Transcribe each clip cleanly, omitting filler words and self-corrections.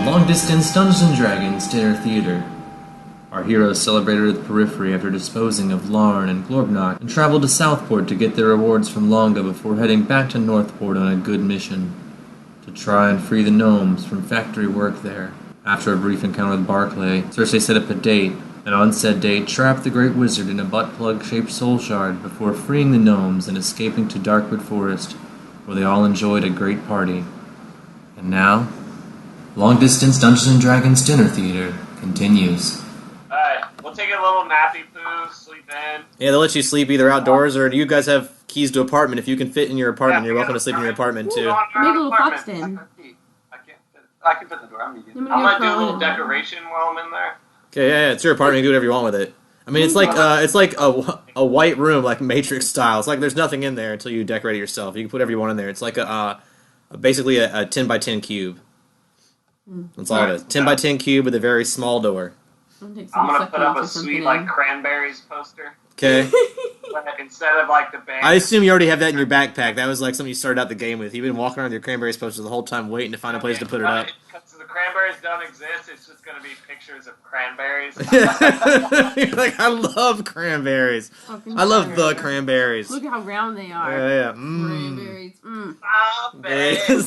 Long-distance Dungeons & Dragons Dinner Theater. Our heroes celebrated at the periphery after disposing of Larn and Glorbnock and traveled to Southport to get their rewards from Longa before heading back to Northport on a good mission to try and free the gnomes from factory work there. After a brief encounter with Barclay, Cersei set up a date, and on said date trapped the Great Wizard in a butt-plug-shaped soul shard before freeing the gnomes and escaping to Darkwood Forest, where they all enjoyed a great party. And now, Long-distance Dungeons & Dragons Dinner Theater continues. Alright, we'll take a little nappy poo, sleep in. Yeah, they'll let you sleep either outdoors or do you guys have keys to apartment? If you can fit in your apartment, you're welcome to sleep in your apartment too. Make a little fox den. I can fit the door, I'm medium. I'm gonna do a little decoration while I'm in there. Okay, yeah, it's your apartment, you can do whatever you want with it. I mean, it's like a white room, like Matrix style. It's like there's nothing in there until you decorate it yourself. You can put whatever you want in there. It's like basically a 10 by 10 cube. That's all it is. 10 by 10 cube with a very small door. I'm gonna put up a sweet, like, cranberries poster. Okay. Instead of, like, the band. I assume you already have that in your backpack. That was, like, something you started out the game with. You've been walking around with your cranberries poster the whole time waiting to find a place to put it up. So the cranberries don't exist, it's just gonna be pictures of cranberries. You're like, I love cranberries. I love the cranberries. Look at how round they are. Yeah. Cranberries.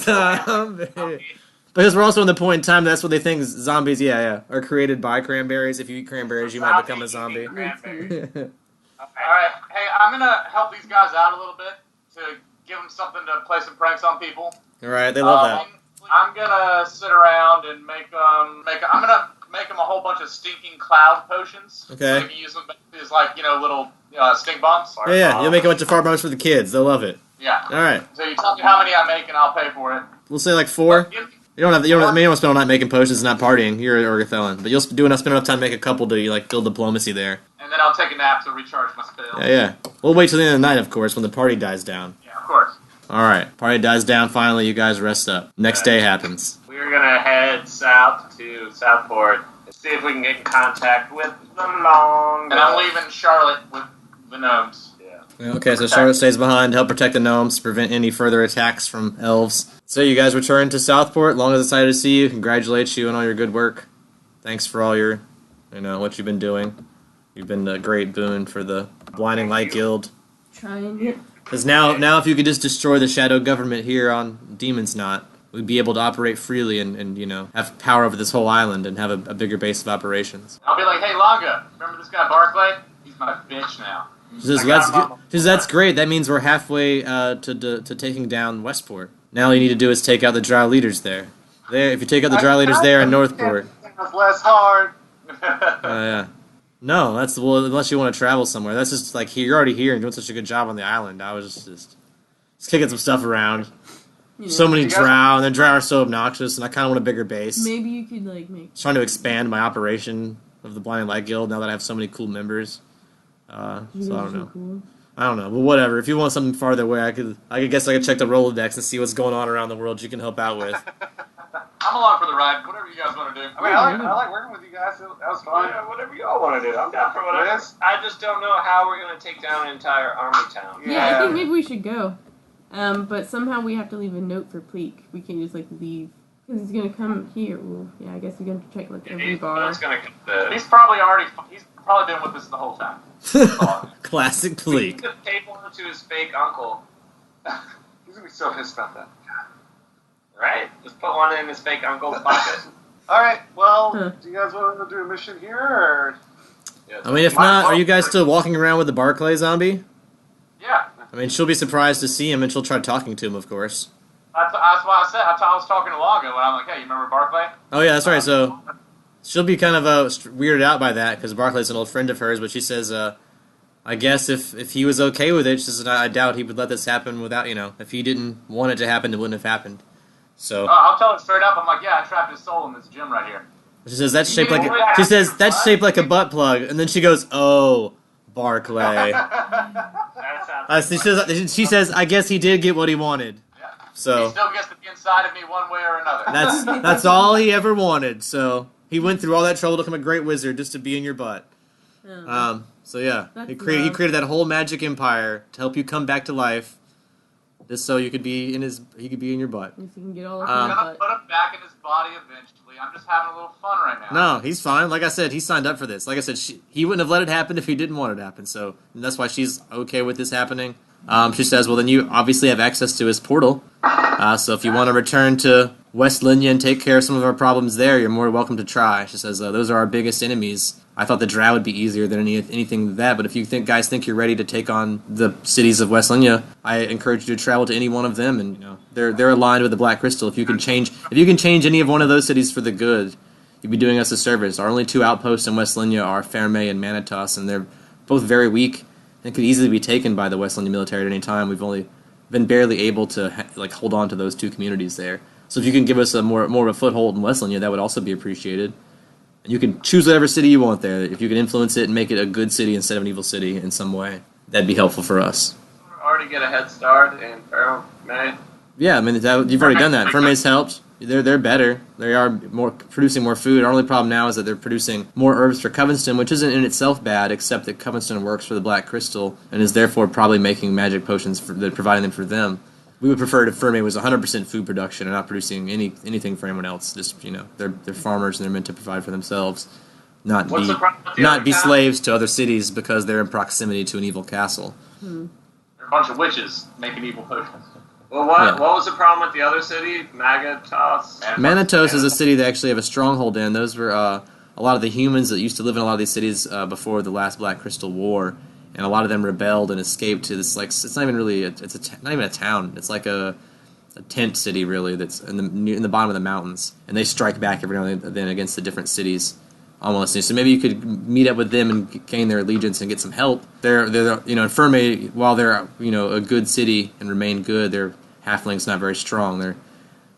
Zombies. Because we're also in the point in time that's what they think zombies, are created by cranberries. If you eat cranberries, you might become a zombie. Alright, hey, I'm gonna help these guys out a little bit to give them something to play some pranks on people. Alright, they love that. I'm gonna sit around and I'm gonna make them a whole bunch of stinking cloud potions. Okay. So they can use them as, like, little stink bombs. Yeah, you'll make a bunch of fart bombs for the kids. They'll love it. Yeah. Alright. So you tell me how many I make and I'll pay for it. We'll say like 4. You don't want to spend all night making potions and not partying. You're Orgathellan. But you'll spend enough time to make a couple to, build diplomacy there. And then I'll take a nap to recharge my spells. Yeah. We'll wait till the end of the night, of course, when the party dies down. Yeah, of course. Alright. Party dies down, finally, you guys rest up. Next day happens. We're gonna head south to Southport and see if we can get in contact with the Long. And I'm leaving Charlotte with the gnomes. Okay, so Charlotte stays behind to help protect the gnomes to prevent any further attacks from elves. So you guys return to Southport. Long as excited to see you. Congratulate you on all your good work. Thanks for all your, what you've been doing. You've been a great boon for the Blinding Light Guild. Trying it. Because now if you could just destroy the shadow government here on Demon's Knot, we'd be able to operate freely and have power over this whole island and have a bigger base of operations. I'll be like, hey, Longa, remember this guy Barclay? He's my bitch now. She says, that's great. That means we're halfway to taking down Westport. Now all you need to do is take out the Drow leaders there. If you take out the Drow leaders there in Northport. It's less hard. Yeah. No, unless you want to travel somewhere. That's just like you're already here and doing such a good job on the island. I was just kicking some stuff around. So many Drow, and then Drow are so obnoxious, and I kind of want a bigger base. Maybe you could make. Trying to expand my operation of the Blinding Light Guild now that I have so many cool members. So I don't know. Cool. I don't know, but whatever. If you want something farther away, I guess I could check the Rolodex and see what's going on around the world you can help out with. I'm along for the ride. Whatever you guys want to do. I mean, I like working with you guys. That was fun. Yeah, whatever y'all want to do. I'm down for whatever. I just don't know how we're going to take down an entire army town. Yeah, I think maybe we should go. But somehow we have to leave a note for Pleek. We can't just leave. Because he's going to come here. Well, yeah, I guess we're going to check every bar. He's probably been with us the whole time. Classic Pleek. He just taped one to his fake uncle. He's going to be so pissed about that. Right? Just put one in his fake uncle's pocket. Alright, well, do you guys want to do a mission here, or...? Yeah, I mean, if not, are you guys still walking around with the Barclay zombie? Yeah. I mean, she'll be surprised to see him, and she'll try talking to him, of course. That's what I said. I was talking to Longa when I'm like, hey, you remember Barclay? Oh, yeah, that's right, so... She'll be kind of weirded out by that, because Barclay's an old friend of hers, but she says, I guess if he was okay with it, she says, I doubt he would let this happen without, if he didn't want it to happen, it wouldn't have happened. So I'll tell her straight up. I'm like, yeah, I trapped his soul in this gym right here. She says that's shaped like a butt plug, and then she goes, "Oh, Barclay." She says, "I guess he did get what he wanted." Yeah. So he still gets to be inside of me one way or another. That's all he ever wanted. So he went through all that trouble to become a great wizard just to be in your butt. So yeah, he created that whole magic empire to help you come back to life. Just so you could be he could be in your butt. If you can get all up I'm gonna put him back in his body eventually. I'm just having a little fun right now. No, he's fine. Like I said, he signed up for this. Like I said, he wouldn't have let it happen if he didn't want it to happen. So that's why she's okay with this happening. She says, well, then you obviously have access to his portal. So if you want to return to West Linya and take care of some of our problems there, you're more welcome to try. She says, those are our biggest enemies. I thought the Drow would be easier than anything than that, but if you guys think you're ready to take on the cities of West Linya, I encourage you to travel to any one of them, and they're aligned with the Black Crystal. If you can change any of one of those cities for the good, you'd be doing us a service. Our only two outposts in West Linya are Fairmay and Manitas, and they're both very weak and could easily be taken by the West Linya military at any time. We've only been barely able to hold on to those two communities there. So if you can give us a more of a foothold in West Linya, that would also be appreciated. And you can choose whatever city you want there. If you can influence it and make it a good city instead of an evil city in some way, that'd be helpful for us. Already get a head start in Fairmay. Yeah, I mean you've already done that. Fairmay's helped. They're better. They are producing more food. Our only problem now is that they're producing more herbs for Covenston, which isn't in itself bad, except that Covenston works for the Black Crystal and is therefore probably making magic potions providing them for them. We would prefer if Fairmay was 100% food production and not producing anything for anyone else. Just they're farmers and they're meant to provide for themselves, not be slaves to other cities because they're in proximity to an evil castle. They're a bunch of witches making evil potions. Well, what was the problem with the other city? Manitos is a city they actually have a stronghold in. Those were a lot of the humans that used to live in a lot of these cities before the last Black Crystal War. And a lot of them rebelled and escaped to this, it's not even really, not even a town. It's like a tent city, really, that's in the bottom of the mountains. And they strike back every now and then against the different cities, almost. So maybe you could meet up with them and gain their allegiance and get some help. They're in Fairmay, while they're, a good city and remain good, their halfling's not very strong.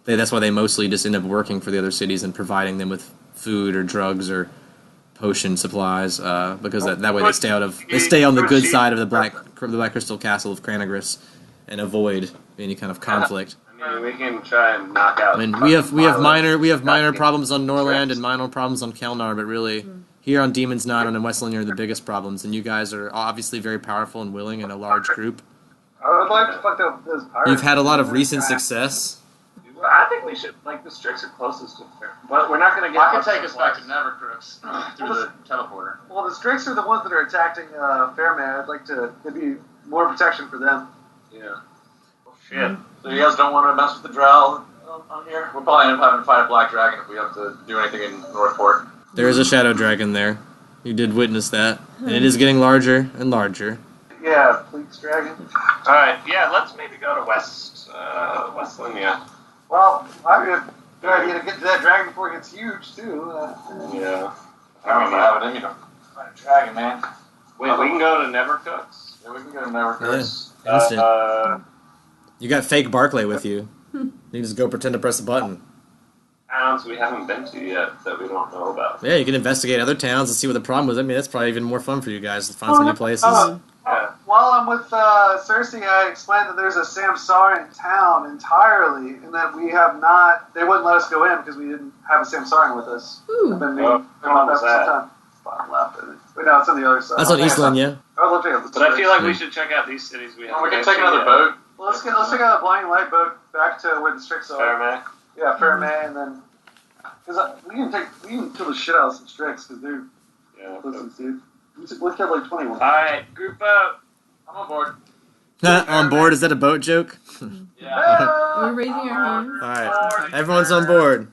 That's why they mostly just end up working for the other cities and providing them with food or drugs or potion supplies, because that way they stay on the good side of the Black Crystal Castle of Cranagris and avoid any kind of conflict. I mean, we can try and knock out. I mean, we have minor problems on Norland and minor problems on Kelnar, but really here on Demon's Knot and in West Linya are the biggest problems. And you guys are obviously very powerful and willing in a large group. I would like to fuck up this pirate. You've had a lot of recent success. I think we should, the Strix are closest to fair. But we're not going to get... I can take us back to Nevercrooks through the teleporter. Well, the Strix are the ones that are attacking Fairmay. I'd like to... There'd be more protection for them. Yeah. Well, shit. So you guys don't want to mess with the Drow on here? We'll probably end up having to fight a Black Dragon if we have to do anything in Northport. There is a Shadow Dragon there. You did witness that. And it is getting larger and larger. Yeah, Pleek's Dragon. Alright, yeah, let's maybe go to West Linya. Well, I mean, good idea to get to that dragon before it gets huge, too. Yeah. I don't have it in me to fight a dragon, man. Wait, we can go to Nevercooks? Yeah, we can go to Nevercooks. Yeah, instant. You got fake Barclay with you. You can just go pretend to press a button. Towns we haven't been to yet that we don't know about. Yeah, you can investigate other towns and see what the problem is. I mean, that's probably even more fun for you guys to find some new places. While I'm with Cersei, I explained that there's a Samsarian town entirely, and that we have not... They wouldn't let us go in because we didn't have a Samsarian with us. Ooh. I've been for some time. Bottom left, I think. But no, it's on the other side. That's on East Linya. But I feel like we should check out these cities we haven't. We can take another boat. Well, let's check out a Blinding Light boat back to where the Strix are. Fairmay. Yeah, Fairmay, and then... Because we can kill the shit out of some Strix, because they're... Yeah. Listen, dude. Let's get 21. Alright, group up. I'm on board. On board? Is that a boat joke? Yeah. We're raising our hands. Alright, everyone's on board.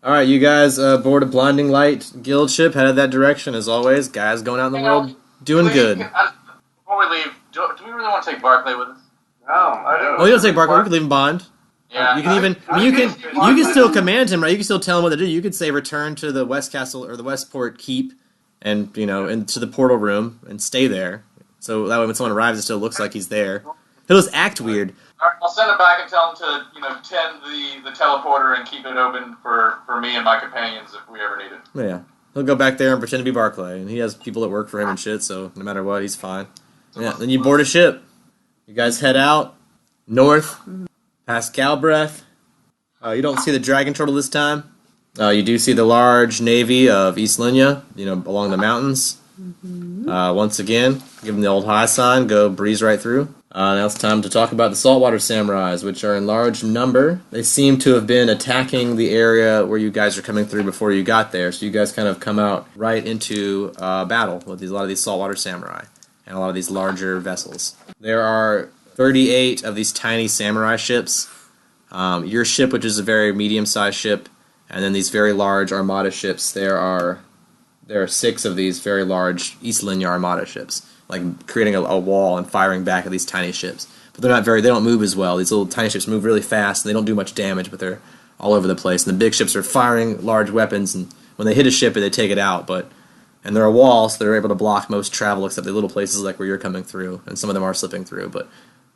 Alright, you guys board a Blinding Light guild ship, headed that direction as always. Guys going out in the world, doing good. Before we leave, do we really want to take Barclay with us? No, I don't. Well, you don't take Barclay, we can leave him behind. Yeah. You can even, you can still command him, right? You can still tell him what to do. You could say return to the West Castle, or the Westport Keep, and, into the portal room, and stay there. So that way when someone arrives, it still looks like he's there. He'll just act weird. Alright, I'll send him back and tell him to, tend the teleporter and keep it open for me and my companions if we ever need it. Yeah. He'll go back there and pretend to be Barclay. And he has people that work for him and shit, so no matter what, he's fine. Yeah, then you board a ship. You guys head out, north, past Galbraith. You don't see the Dragon Turtle this time. You do see the large navy of East Linya, along the mountains. Once again, give them the old high sign, go breeze right through. Now it's time to talk about the saltwater samurais, which are in large number. They seem to have been attacking the area where you guys are coming through before you got there, so you guys kind of come out right into battle with a lot of these saltwater samurai and a lot of these larger vessels. There are 38 of these tiny samurai ships. Your ship, which is a very medium-sized ship, and then these very large armada ships. There are 6 of these very large East Linya armada ships, like creating a wall and firing back at these tiny ships. But they don't move as well. These little tiny ships move really fast, and they don't do much damage, but they're all over the place. And the big ships are firing large weapons, and when they hit a ship, they take it out. And they're a wall, so they're able to block most travel, except the little places like where you're coming through, and some of them are slipping through. But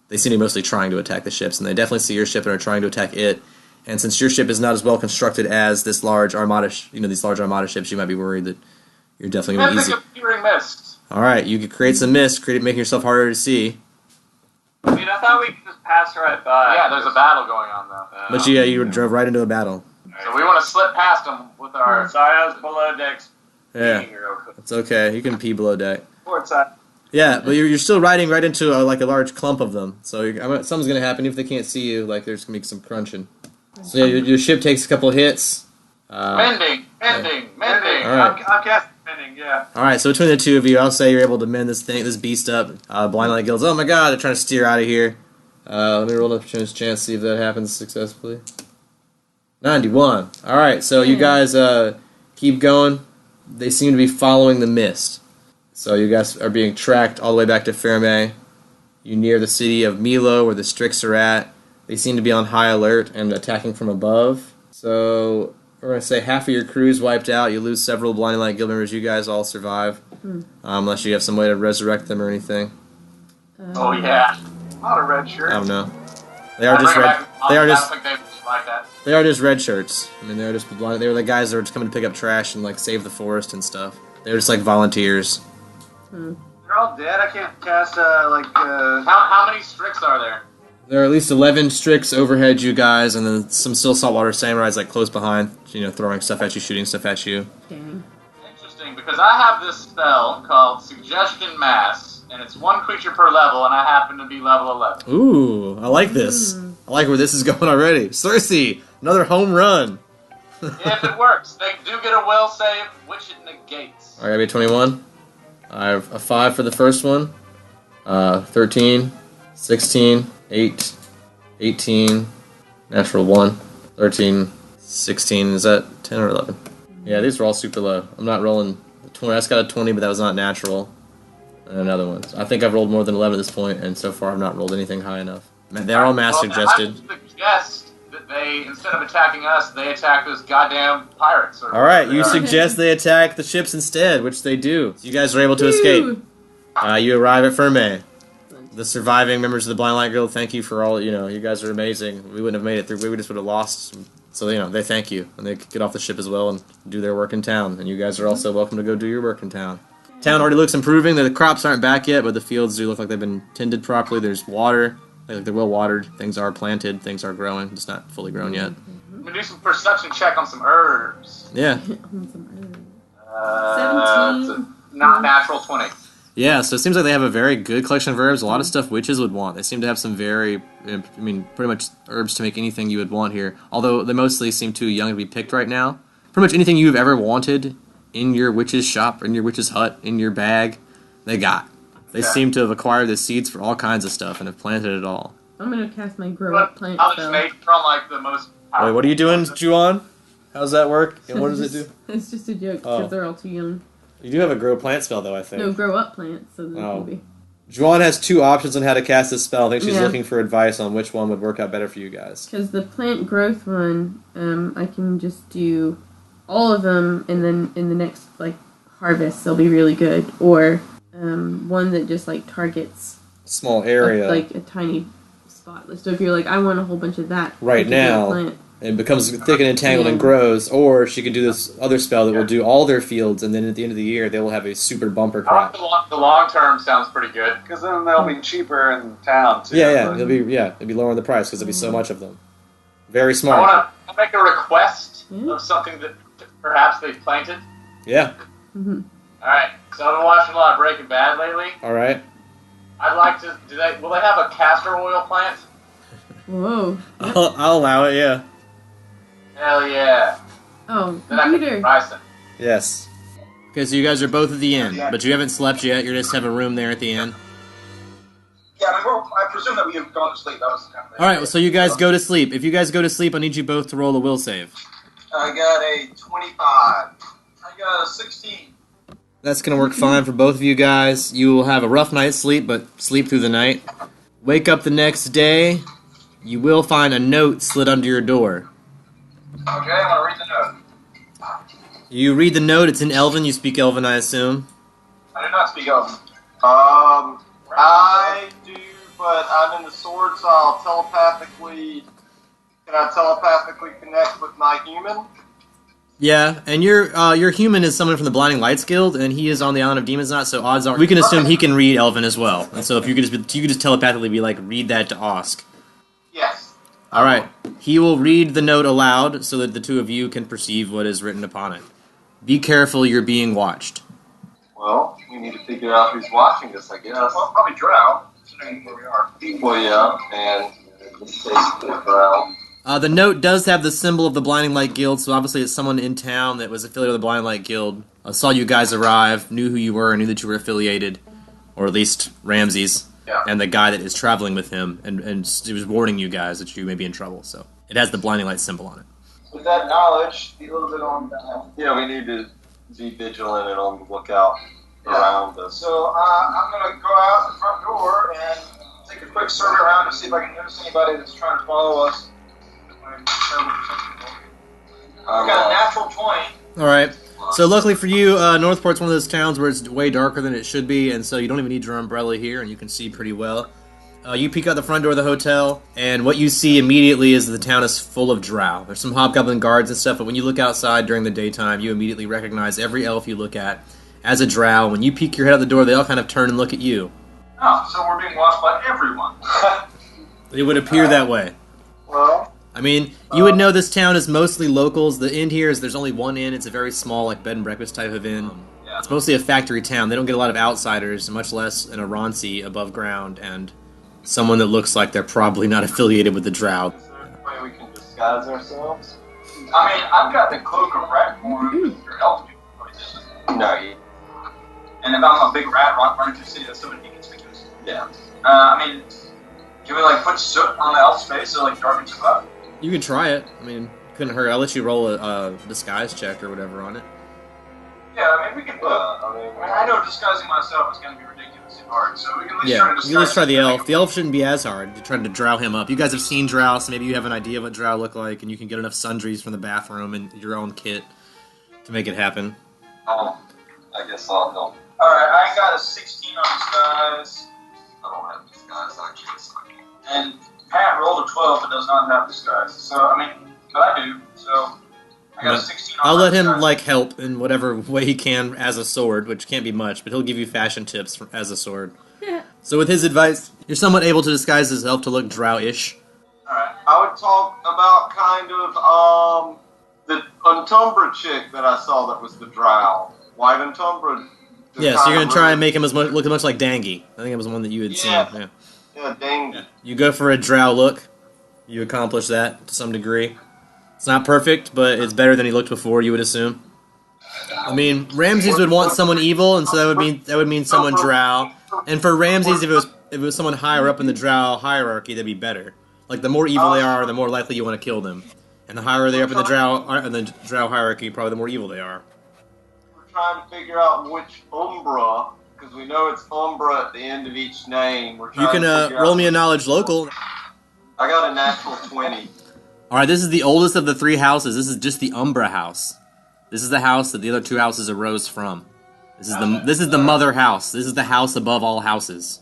they seem to be mostly trying to attack the ships, and they definitely see your ship and are trying to attack it. And since your ship is not as well constructed as this large armada, these large armada ships, you might be worried that you're definitely going to be easy. Obscuring mist. All right, you could create some mist, making yourself harder to see. I mean, I thought we could just pass right by. Yeah, there's a battle going on though. But yeah, you drove right into a battle. So we want to slip past them with our. Sorry, I was below decks. Yeah, it's okay. You can pee below deck. Port side. Yeah, but you're still riding right into a large clump of them. So something's going to happen if they can't see you. Like there's going to be some crunching. So yeah, your ship takes a couple hits. Mending. All right. I'm casting mending, yeah. All right, so between the two of you, I'll say you're able to mend this beast up. Blind Light Guild's, oh my god, they're trying to steer out of here. Let me roll a chance, see if that happens successfully. 91. All right, so you guys keep going. They seem to be following the mist. So you guys are being tracked all the way back to Ferme. You near the city of Milo, where the Strix are at. They seem to be on high alert and attacking from above. So we're going to say half of your crew's wiped out. You lose several Blinding Light Guild members. You guys all survive. Unless you have some way to resurrect them or anything. Oh yeah. Not a red shirt. I don't know. They are just red. They are just red shirts. I mean, they were the guys that were just coming to pick up trash and like save the forest and stuff. They were just like volunteers. They're all dead. I can't cast How many Strix are there? There are at least 11 Strix overhead you guys, and then some still saltwater samurais like close behind, throwing stuff at you, shooting stuff at you. Dang. Interesting, because I have this spell called Suggestion Mass, and it's 1 creature per level, and I happen to be level 11. Ooh, I like this. I like where this is going already. Cersei, another home run. If it works, they do get a will save, which it negates. Alright, I be 21. I have a 5 for the first one. 13, 16, 8, 18, natural 1, 13, 16. Is that 10 or 11? Yeah, these are all super low. I'm not rolling the 20. I just got a 20, but that was not natural. And another one. I think I've rolled more than 11 at this point, and so far I've not rolled anything high enough. They're all mass suggested. I suggest that they, instead of attacking us, they attack those goddamn pirates. Alright, you suggest they attack the ships instead, which they do. So you guys are able to escape. You arrive at Ferme. The surviving members of the Blind Light Guild, thank you for all, you guys are amazing. We wouldn't have made it through, we just would have lost. So, they thank you. And they get off the ship as well and do their work in town. And you guys are also welcome to go do your work in town. Town already looks improving. The crops aren't back yet, but the fields do look like they've been tended properly. There's water. Like they're well watered. Things are planted. Things are growing. Just not fully grown yet. I'm going to do some perception check on some herbs. Yeah. 17. Not natural 20. Yeah, so it seems like they have a very good collection of herbs. A lot of stuff witches would want. They seem to have some very, pretty much herbs to make anything you would want here. Although they mostly seem too young to be picked right now. Pretty much anything you've ever wanted in your witch's shop, in your witch's hut, in your bag, they got. They seem to have acquired the seeds for all kinds of stuff and have planted it all. I'm gonna cast my grow up plant I was spell. made from like the most. Wait, what are you doing, Juan? How's that work? And what does it do? It's just a joke because they're all too young. You do have a grow plant spell, though, I think. No, grow up plants, so that will be. Juan has 2 options on how to cast this spell. I think she's looking for advice on which one would work out better for you guys. Because the plant growth one, I can just do all of them, and then in the next harvest they'll be really good. Or one that just targets small area, a tiny spot. So if you're I want a whole bunch of that right now. It becomes thick and entangled and grows, or she could do this other spell that will do all their fields, and then at the end of the year, they will have a super bumper crop. The long term sounds pretty good. Because then they'll be cheaper in town, too. Yeah, it'll be lower in the price, because there'll be so much of them. Very smart. I want to make a request of something that perhaps they've planted. Yeah. Mm-hmm. Alright, so I've been watching a lot of Breaking Bad lately. Alright. I'd like to... Will they have a castor oil plant? Whoa. I'll allow it, yeah. Hell yeah. Oh, Then I can computer. price it. Yes. Okay, so you guys are both at the inn, but you haven't slept yet. You just have a room there at the inn. Yeah, I presume that we have gone to sleep. That was kind of Alright, so you guys go to sleep. If you guys go to sleep, I need you both to roll a will save. I got a 25. I got a 16. That's going to work fine for both of you guys. You will have a rough night's sleep, but sleep through the night. Wake up the next day. You will find a note slid under your door. Okay, I'm going to read the note. You read the note. It's in Elven. You speak Elven, I assume. I do not speak Elven. I do, but I'm in the sword, so I'll telepathically... Can I telepathically connect with my human? Yeah, and your human is someone from the Blinding Lights Guild, and he is on the Island of Demons Knot, so odds are we can assume he can read Elven as well. And so if you could just telepathically be like, read that to Osk. Yes. All right, he will read the note aloud so that the two of you can perceive what is written upon it. Be careful, you're being watched. Well, we need to figure out who's watching this, I guess. Well, probably Drow, considering where we are. Well, yeah, and this basically Drow. The note does have the symbol of the Blinding Light Guild, so obviously it's someone in town that was affiliated with the Blinding Light Guild. Saw you guys arrive, knew who you were, knew that you were affiliated, or at least Ramses, and the guy that is traveling with him, and he was warning you guys that you may be in trouble. So it has the Blinding Light symbol on it. With that knowledge, be a little bit on... Yeah, we need to be vigilant and on the lookout around us. So I'm going to go out the front door and take a quick survey around to see if I can notice anybody that's trying to follow us. I got a natural 20. Alright. So luckily for you, Northport's one of those towns where it's way darker than it should be, and so you don't even need your umbrella here, and you can see pretty well. You peek out the front door of the hotel, and what you see immediately is that the town is full of drow. There's some hobgoblin guards and stuff, but when you look outside during the daytime, you immediately recognize every elf you look at as a drow. When you peek your head out the door, they all kind of turn and look at you. Oh, so we're being watched by everyone. It would appear that way. Well... I mean, you would know this town is mostly locals. The inn here there's only one inn. It's a very small, like, bed and breakfast type of inn. It's mostly a factory town. They don't get a lot of outsiders, much less an Aransi above ground, and someone that looks like they're probably not affiliated with the Drow. Is there a way we can disguise ourselves? I mean, I've got the cloak of rat form with your elf people. No, and if I'm a big rat, why don't you see that somebody conspicuous? Yeah. I mean, can we, like, put soot on the elf's face so, like, darkens him up? You can try it. I mean, couldn't hurt. I'll let you roll a disguise check or whatever on it. Yeah, I mean, we can. I know disguising myself is going to be ridiculously hard, so we can at least try to disguise. You can at least try the elf. The elf shouldn't be as hard. You're trying to drow him up. You guys have seen drow, so maybe you have an idea of what drow look like, and you can get enough sundries from the bathroom and your own kit to make it happen. I guess I'll help. Alright, I got a 16 on disguise. I don't have disguise, actually. And Pat rolled a 12 but does not have disguise. So, I mean, but I do, so I got a 16 on I'll let him, disguise. like, help in whatever way he can as a sword, which can't be much, but he'll give you fashion tips as a sword. So with his advice, you're somewhat able to disguise yourself to look drow-ish. Alright. I would talk about kind of, the Untumbra chick that I saw that was the drow. White Untumbra. Yeah, so you're going to try and make him look as much like Dangy. I think it was the one that you had seen. Yeah. Yeah, Dangy. You go for a drow look. You accomplish that to some degree. It's not perfect, but it's better than he looked before, you would assume. I mean, Ramses would want someone evil, and so that would mean someone drow. And for Ramses, if it was someone higher up in the drow hierarchy, that'd be better. Like, the more evil they are, the more likely you want to kill them. And the higher they are up in the drow hierarchy, probably the more evil they are. We're trying to figure out which Umbra, because we know it's Umbra at the end of each name. We're You trying can to roll me a knowledge local. I got a natural 20. Alright, this is the oldest of the three houses. This is just the Umbra house. This is the house that the other two houses arose from. This is the mother house. This is the house above all houses.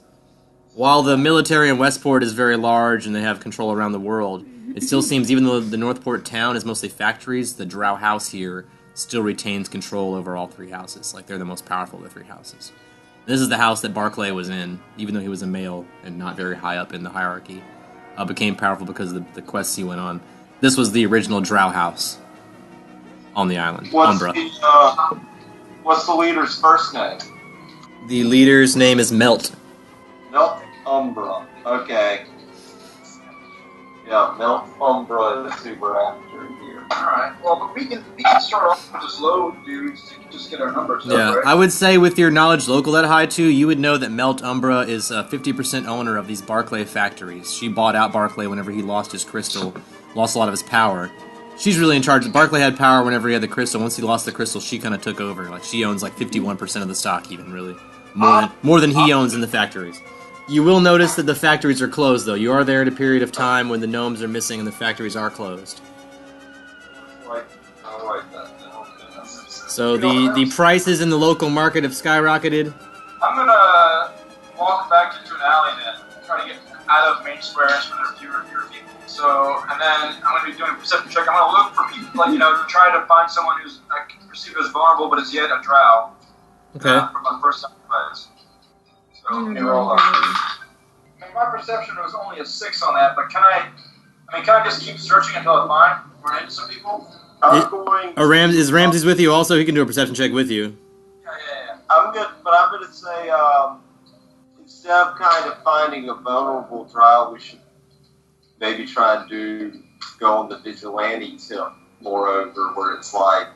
While the military in Westport is very large and they have control around the world, it still seems, even though the Northport town is mostly factories, the Drow house here still retains control over all three houses. Like, they're the most powerful of the three houses. This is the house that Barclay was in, even though he was a male and not very high up in the hierarchy. Became powerful because of the quests he went on. This was the original Drow house on the island, Umbra. What's the leader's first name? The leader's name is Melt. Melt Umbra. Okay. Yeah, Melt Umbra is who we're after here. Alright, well, but we can start off with just low dudes to just get our numbers up, Yeah, right? I would say with your knowledge local that high too, you would know that Melt Umbra is a 50% owner of these Barclay factories. She bought out Barclay whenever he lost his crystal, lost a lot of his power. She's really in charge. Barclay had power whenever he had the crystal. Once he lost the crystal, she kind of took over. Like, she owns like 51% of the stock even, really. More than he owns in the factories. You will notice that the factories are closed, though. You are there at a period of time when the gnomes are missing and the factories are closed. I'll write that down. So the prices in the local market have skyrocketed. I'm gonna walk back into an alley then, try to get out of main squares where there are fewer and fewer people. So, and then I'm gonna be doing a perception check. I'm gonna look for people, like, to try to find someone who's I can perceive as vulnerable, but is yet a drow. Okay. For my first time plays. So, let me roll up. My perception was only a 6 on that, but can I just keep searching until I find run into some people? Is Ramses with you also? He can do a perception check with you. Yeah. I'm good, but I'm going to say, instead of kind of finding a vulnerable drow, we should maybe try and go on the vigilante tip, moreover, where it's like,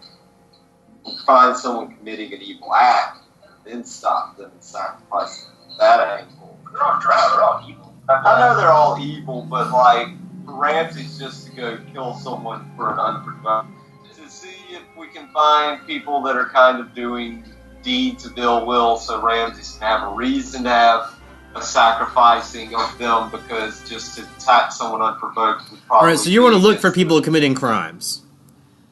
find someone committing an evil act, then stop them and sacrifice them. That angle. They're all drow, they're all evil. I know they're all evil, but like, for Ramses just to go kill someone for an unprovoked, to see if we can find people that are kind of doing deeds of ill will, so Ramses can have a reason to have a sacrificing of them, because just to attack someone unprovoked would probably. Alright, so you want to look for people committing crimes.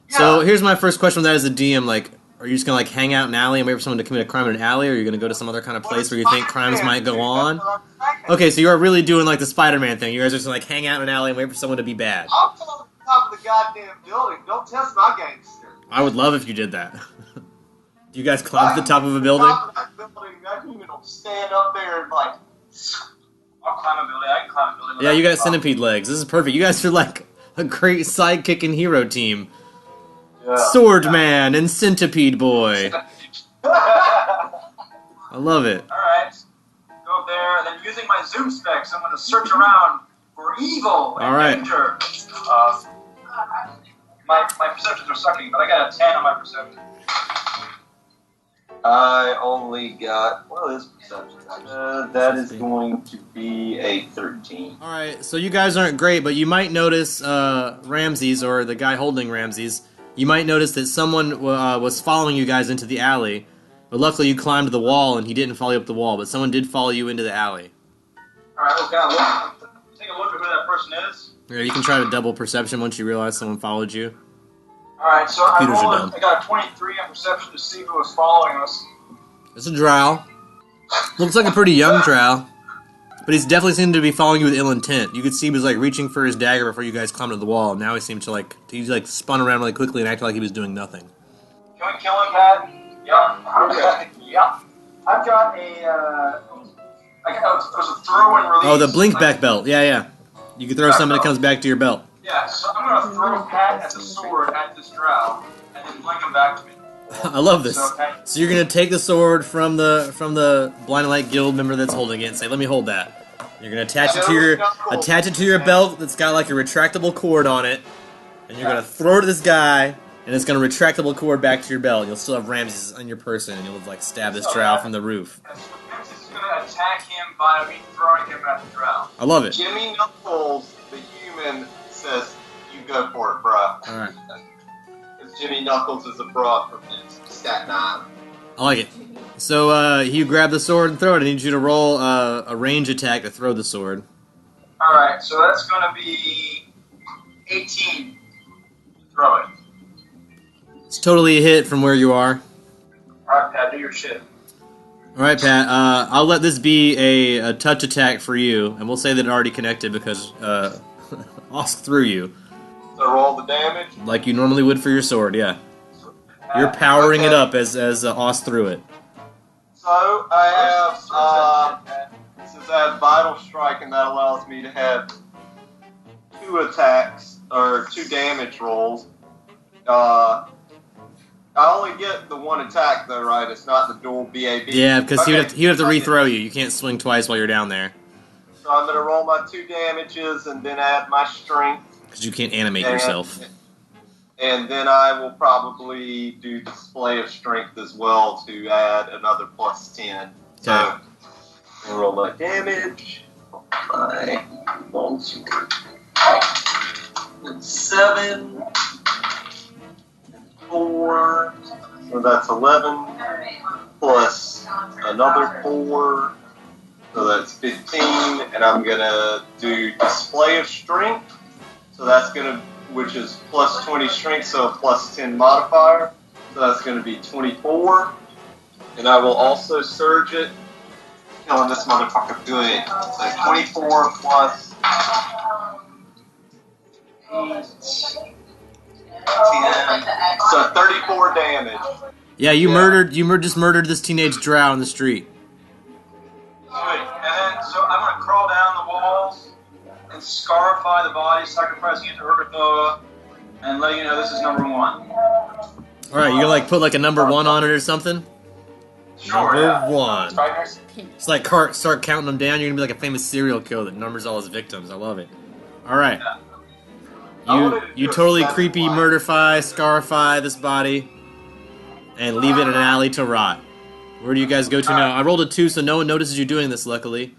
Yeah. So here's my first question with that as a DM, like, are you just going to like hang out in an alley and wait for someone to commit a crime in an alley, or are you going to go to some other kind of place where you think crimes might go on? Okay, so you are really doing like the Spider-Man thing. You guys are just going to like hang out in an alley and wait for someone to be bad. I'm on the top of the goddamn building. Don't test my gangster. I would love if you did that. Do you guys climb to the top of a building? I can even stand up there and like. I'll climb a building. I can climb a building. Yeah, you got centipede legs. This is perfect. You guys are like a great sidekick and hero team. Yeah. Swordman and Centipede Boy. I love it. Alright. Go there, then using my zoom specs, I'm going to search around for evil and danger. My perceptions are sucking, but I got a 10 on my perception. I only got, what is perception? That is going to be a 13. Alright, so you guys aren't great, but you might notice Ramses, or the guy holding Ramses, you might notice that someone was following you guys into the alley, but luckily you climbed the wall and he didn't follow you up the wall, but someone did follow you into the alley. Alright, well, can I take a look at who that person is? Yeah, you can try to double perception once you realize someone followed you. Alright, so I Computers got a 23 on perception to see who was following us. It's a drow. Looks like a pretty young drow. But he's definitely seemed to be following you with ill intent. You could see he was like reaching for his dagger before you guys climbed to the wall. Now he seemed to he spun around really quickly and acted like he was doing nothing. Can we kill him, Pat? Yep. Okay. Yep. I've got there's a throw and release. Oh, the blink back belt. Yeah. You can throw something that comes back to your belt. Yeah, so I'm going to throw Pat as a sword at this drow, and then blink him back to me. I love this. So you're gonna take the sword from the Blind Light Guild member that's holding it and say, "Let me hold that." You're gonna attach it to your belt that's got like a retractable cord on it, and you're gonna throw it at this guy, and it's gonna retractable cord back to your belt. You'll still have Ramses on your person, and you'll like stab this drow from the roof. So Ramses is gonna attack him by me throwing him at the drow. I love it. Jimmy Knuckles, the human, says, "You go for it, bruh." All right. Jimmy Knuckles is a broad from Staten Island. I like it. So, you grab the sword and throw it. I need you to roll a range attack to throw the sword. Alright, so that's going to be 18 to throw it. It's totally a hit from where you are. Alright, Pat, do your shit. Alright, Pat, I'll let this be a touch attack for you, and we'll say that it already connected because Osk threw you. So roll the damage? Like you normally would for your sword, yeah. You're powering it up as Osk threw it. So I have, since I have Vital Strike, and that allows me to have 2 attacks, or 2 damage rolls, I I only get the one attack though, right? It's not the dual BAB. Yeah, because he would have to rethrow you. You can't swing twice while you're down there. So I'm gonna roll my 2 damages and then add my strength. Because you can't animate yourself. And then I will probably do display of strength as well to add another plus 10. So I'll roll my damage. My rolls. 7. 4. So that's 11. Plus another 4. So that's 15. And I'm going to do display of strength. So that's going to, which is plus 20 strength, so a plus 10 modifier. So that's going to be 24. And I will also surge it. Killing this motherfucker good. So 24 plus 8, 10. So 34 damage. Yeah, you just murdered this teenage drow on the street. Sweet. And then, so I'm going to crawl down the walls and scarify the body, sacrificing it to Urgathoa, and letting you know this is number 1. Alright, you gonna like put like a number 1 on it or something? Sure, Number 1. Spiders? It's like start counting them down. You're gonna be like a famous serial killer that numbers all his victims. I love it. Alright. You totally creepy murderfy, scarify this body, and leave it in an alley to rot. Where do you guys go to now? I rolled a 2, so no one notices you doing this, luckily.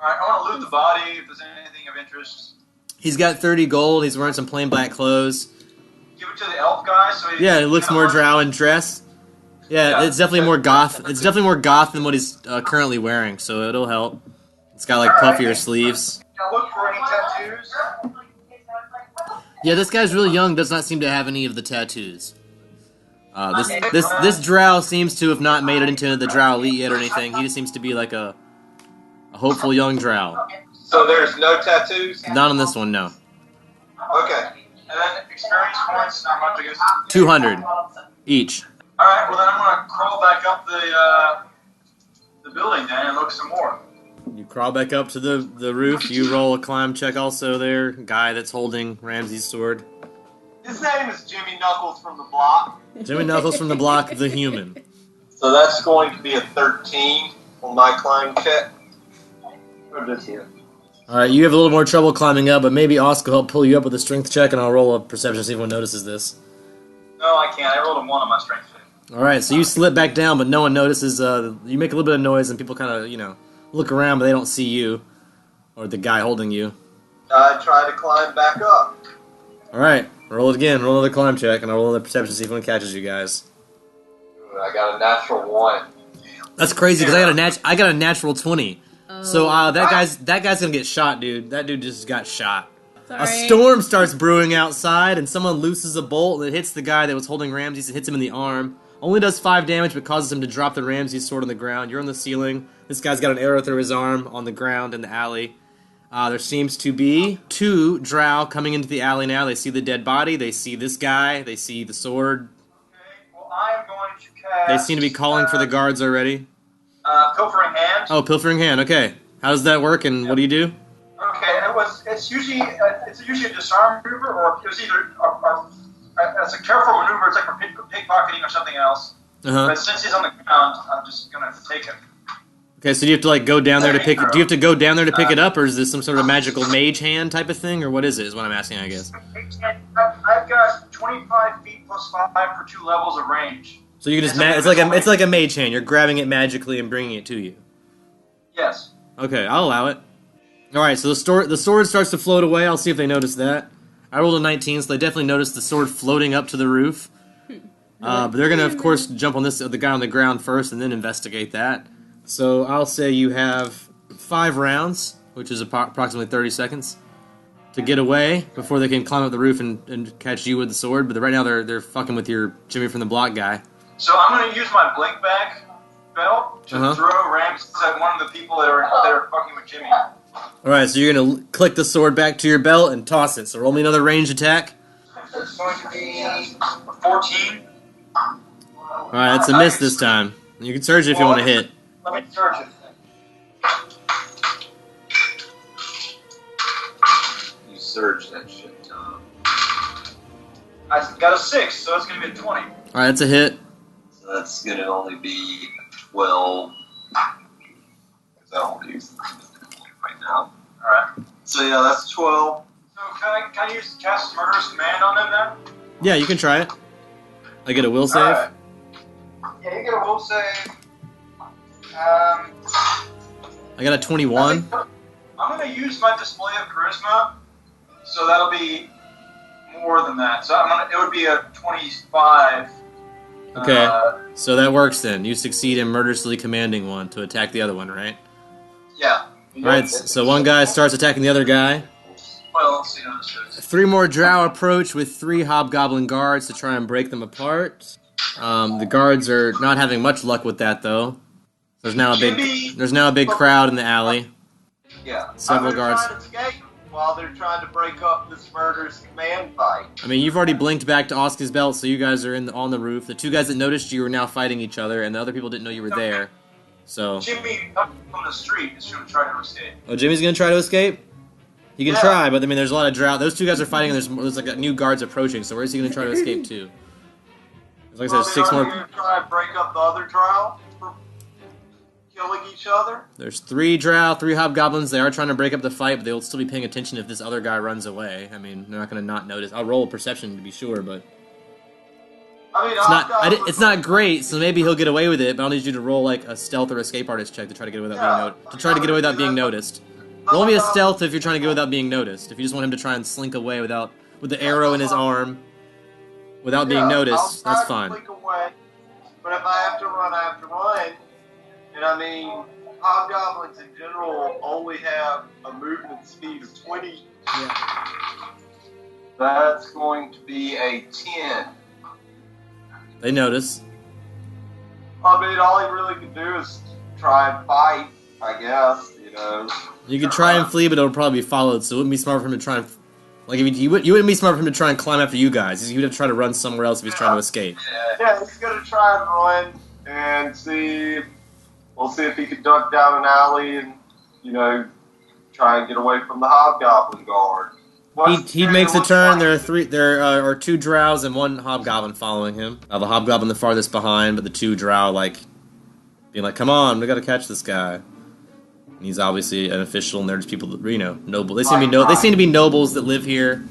Alright, I want to loot the body if there's anything of interest. He's got 30 gold. He's wearing some plain black clothes. Give it to the elf guy so he... Yeah, it looks more drow in dress. Yeah, it's definitely more goth. It's definitely more goth than what he's currently wearing, so it'll help. It's got like puffier sleeves. Can I look for any tattoos? Yeah, this guy's really young. Does not seem to have any of the tattoos. This drow seems to have not made it into the drow elite yet or anything. He just seems to be like a hopeful young drow. So there's no tattoos? Not on this one, no. Okay. And then experience points, not much, I guess. 200 each. Alright, well then I'm going to crawl back up the building then and look some more. You crawl back up to the roof. You roll a climb check also there. Guy that's holding Ramsey's sword. His name is Jimmy Knuckles from the block. Jimmy Knuckles from the block, the human. So that's going to be a 13 on my climb check. Or this here. Alright, you have a little more trouble climbing up, but maybe Oscar will help pull you up with a strength check, and I'll roll a perception to see if anyone notices this. No, I can't. I rolled a 1 on my strength check. Alright, so you slip back down, but no one notices. You make a little bit of noise, and people kind of, look around, but they don't see you. Or the guy holding you. I try to climb back up. Alright, roll it again. Roll another climb check, and I'll roll another perception to see if anyone catches you guys. I got a natural 1. That's crazy, because I got a natural 20. So that guy's gonna get shot, dude. That dude just got shot. Sorry. A storm starts brewing outside, and someone looses a bolt that hits the guy that was holding Ramses and hits him in the arm. Only does 5 damage, but causes him to drop the Ramses sword on the ground. You're on the ceiling. This guy's got an arrow through his arm on the ground in the alley. There seems to be 2 drow coming into the alley now. They see the dead body. They see this guy. They see the sword. Okay, well I am going to cast... They seem to be calling for the guards already. Pilfering Hand. Oh, Pilfering Hand. Okay. How does that work, and what do you do? Okay, it's usually a disarm maneuver, or it was either it's a careful maneuver. It's like for pickpocketing or something else. But since he's on the ground, I'm just gonna take him. Okay, so do you have to like go down there to pick it? Do you have to go down there to pick it up, or is this some sort of magical mage hand type of thing, or what is it? Is what I'm asking, I guess. I've got 25 feet plus 5 for 2 levels of range. So you can just it's like a mage hand. You're grabbing it magically and bringing it to you. Yes. Okay, I'll allow it. All right, so the sword starts to float away. I'll see if they notice that. I rolled a 19, so they definitely noticed the sword floating up to the roof. But they're gonna, of course, jump on the guy on the ground first and then investigate that. So I'll say you have 5 rounds, which is approximately 30 seconds, to get away before they can climb up the roof and catch you with the sword. But right now they're fucking with your Jimmy from the block guy. So I'm going to use my blink back belt to throw Ramses at one of the people that are fucking with Jimmy. Alright, so you're going to click the sword back to your belt and toss it. So roll me another ranged attack. It's going to be 14. Alright, that's a miss this time. You can surge it if you want to hit. Let me search it. You surge that shit, Tom. I got a 6, so it's going to be a 20. All right, that's a hit. So that's going to only be 12. Because I don't use the right now. Alright. So yeah, that's 12. So can I use cast Murderous Command on them then? Yeah, you can try it. I get a will save. Alright. Yeah, you get a will save. I got a 21. I'm going to use my display of charisma, so that'll be more than that. So it would be a 25. Okay, so that works then. You succeed in murderously commanding one to attack the other one, right? Yeah. Alright, so one guy starts attacking the other guy. Well, let's see how this goes. 3 more drow approach with 3 hobgoblin guards to try and break them apart. The guards are not having much luck with that, though. There's now a big crowd in the alley. Yeah. Several guards. Trying to escape while they're trying to break up this murderous command fight. I mean, you've already blinked back to Oscar's belt, so you guys are on the roof. The 2 guys that noticed you are now fighting each other, and the other people didn't know you were there. So. Jimmy up on the street is going to try to escape. Oh, Jimmy's gonna try to escape? He can try, but I mean, there's a lot of drought. Those 2 guys are fighting, and there's like new guards approaching. So where is he gonna try to escape to? Like I said, 6 more. Are you going to try and break up the other drow from killing each other? There's 3 drow, 3 hobgoblins. They are trying to break up the fight, but they'll still be paying attention if this other guy runs away. I mean, they're not gonna not notice. I'll roll a perception to be sure, but I mean, it's not great. So maybe he'll get away with it. But I'll need you to roll like a stealth or escape artist check to try to get away without being noticed. Roll me a stealth if you're trying to get away without being noticed. If you just want him to try and slink away with the arrow in his arm, without being noticed, that's fine. Slink away, but if I have to run, I have to run. And I mean, hobgoblins in general only have a movement speed of 20. Yeah. That's going to be a 10. They notice. I mean, all he really can do is try and fight, I guess, you know. You could try and flee, but it'll probably be followed, so it wouldn't be smart for him to try and... Like, if you wouldn't be smart for him to try and climb after you guys. He would have to try to run somewhere else if he's trying to escape. Yeah, he's going to try and run and see... We'll see if he can duck down an alley and, you know, try and get away from the hobgoblin guard. He makes a turn. There are 2 drows and 1 hobgoblin following him. The hobgoblin the farthest behind, but the 2 drow being like, "Come on, we got to catch this guy." And he's obviously an official, and they're just people that, you know, noble. They seem to be nobles that live here.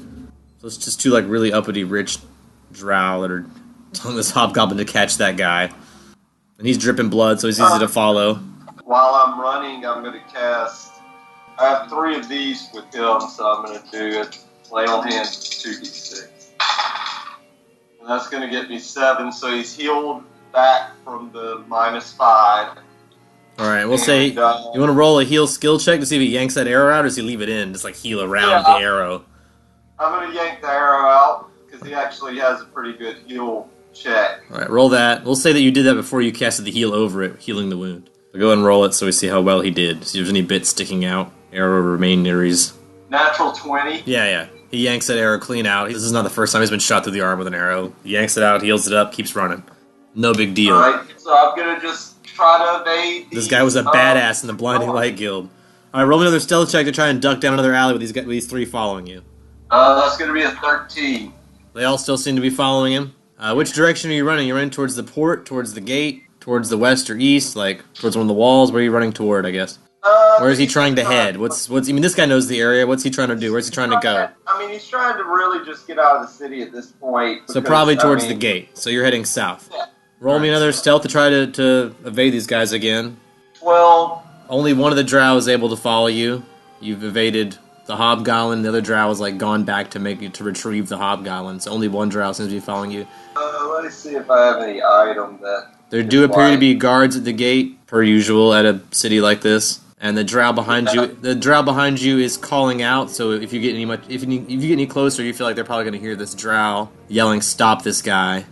So it's just 2 like really uppity, rich drow that are telling this hobgoblin to catch that guy. And he's dripping blood, so he's easy to follow. While I'm running, I'm going to cast... I have 3 of these with him, so I'm going to do it. Lay on hand 2d6. And that's going to get me 7, so he's healed back from the -5. Alright, we'll say, you want to roll a heal skill check to see if he yanks that arrow out, or does he leave it in? Just like heal around the arrow. I'm going to yank the arrow out, because he actually has a pretty good heal check. Alright, roll that. We'll say that you did that before you casted the heal over it, healing the wound. So go ahead and roll it so we see how well he did. See if there's any bits sticking out. Arrow remain near his... Natural 20. Yeah. He yanks that arrow clean out. This is not the first time he's been shot through the arm with an arrow. He yanks it out, heals it up, keeps running. No big deal. Alright, so I'm going to just try to evade This guy was a badass in the Blinding Light Guild. Alright, roll me another stealth check to try and duck down another alley with these 3 following you. That's going to be a 13. They all still seem to be following him. Which direction are you running? You're running towards the port, towards the gate, towards the west or east, like towards one of the walls? Where are you running toward, I guess? Where is he trying to head? I mean, this guy knows the area. What's he trying to do? Where's he trying to go? I mean, he's trying to really just get out of the city at this point. So probably towards the gate. So you're heading south. Yeah. Roll me another stealth to try to evade these guys again. 12. Only one of the drow is able to follow you. You've evaded the hobgoblin. The other drow is like gone back to retrieve the hobgoblin. So only one drow seems to be following you. Let me see if I have any item that... There do appear to be guards at the gate, per usual at a city like this. And the drow behind you is calling out. So if you get any closer, you feel like they're probably going to hear this drow yelling, "Stop this guy!"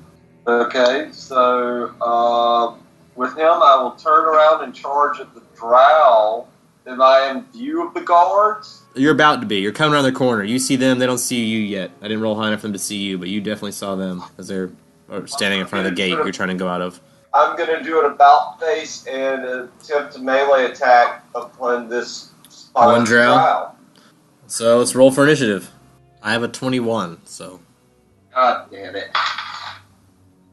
Okay, so with him, I will turn around and charge at the drow. Am I in view of the guards? You're about to be. You're coming around the corner. You see them. They don't see you yet. I didn't roll high enough for them to see you, but you definitely saw them as they're standing in front of the gate you're trying to go out of. I'm going to do an about face and attempt to melee attack upon this one drow. So let's roll for initiative. I have a 21, so. God damn it.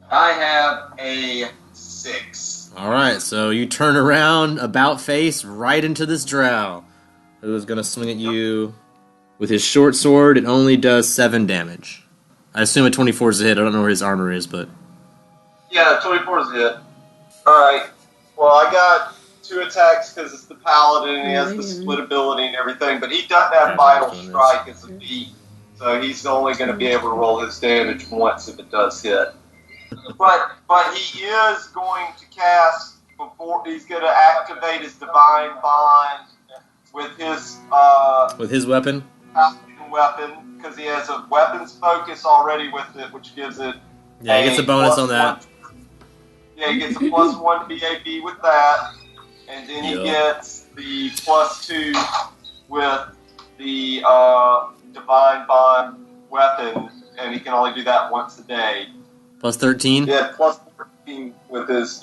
I have a 6. Alright, so you turn around, about face, right into this drow, who is going to swing at you with his short sword. It only does 7 damage. I assume a 24 is a hit. I don't know where his armor is, but... Yeah, 24 is a hit. Alright. Well, I got 2 attacks because it's the paladin and he has the split ability and everything, but he doesn't have vital strike as a feat, so he's only going to be able to roll his damage once if it does hit. But he is going to cast before he's going to activate his divine bond with his weapon. Weapon, because he has a weapons focus already with it, which gives it. Yeah, he gets a bonus on that. Yeah, he gets a +1 BAB with that, and then he gets the +2 with the divine bond weapon, and he can only do that once a day. +13? Yeah, +13 with his,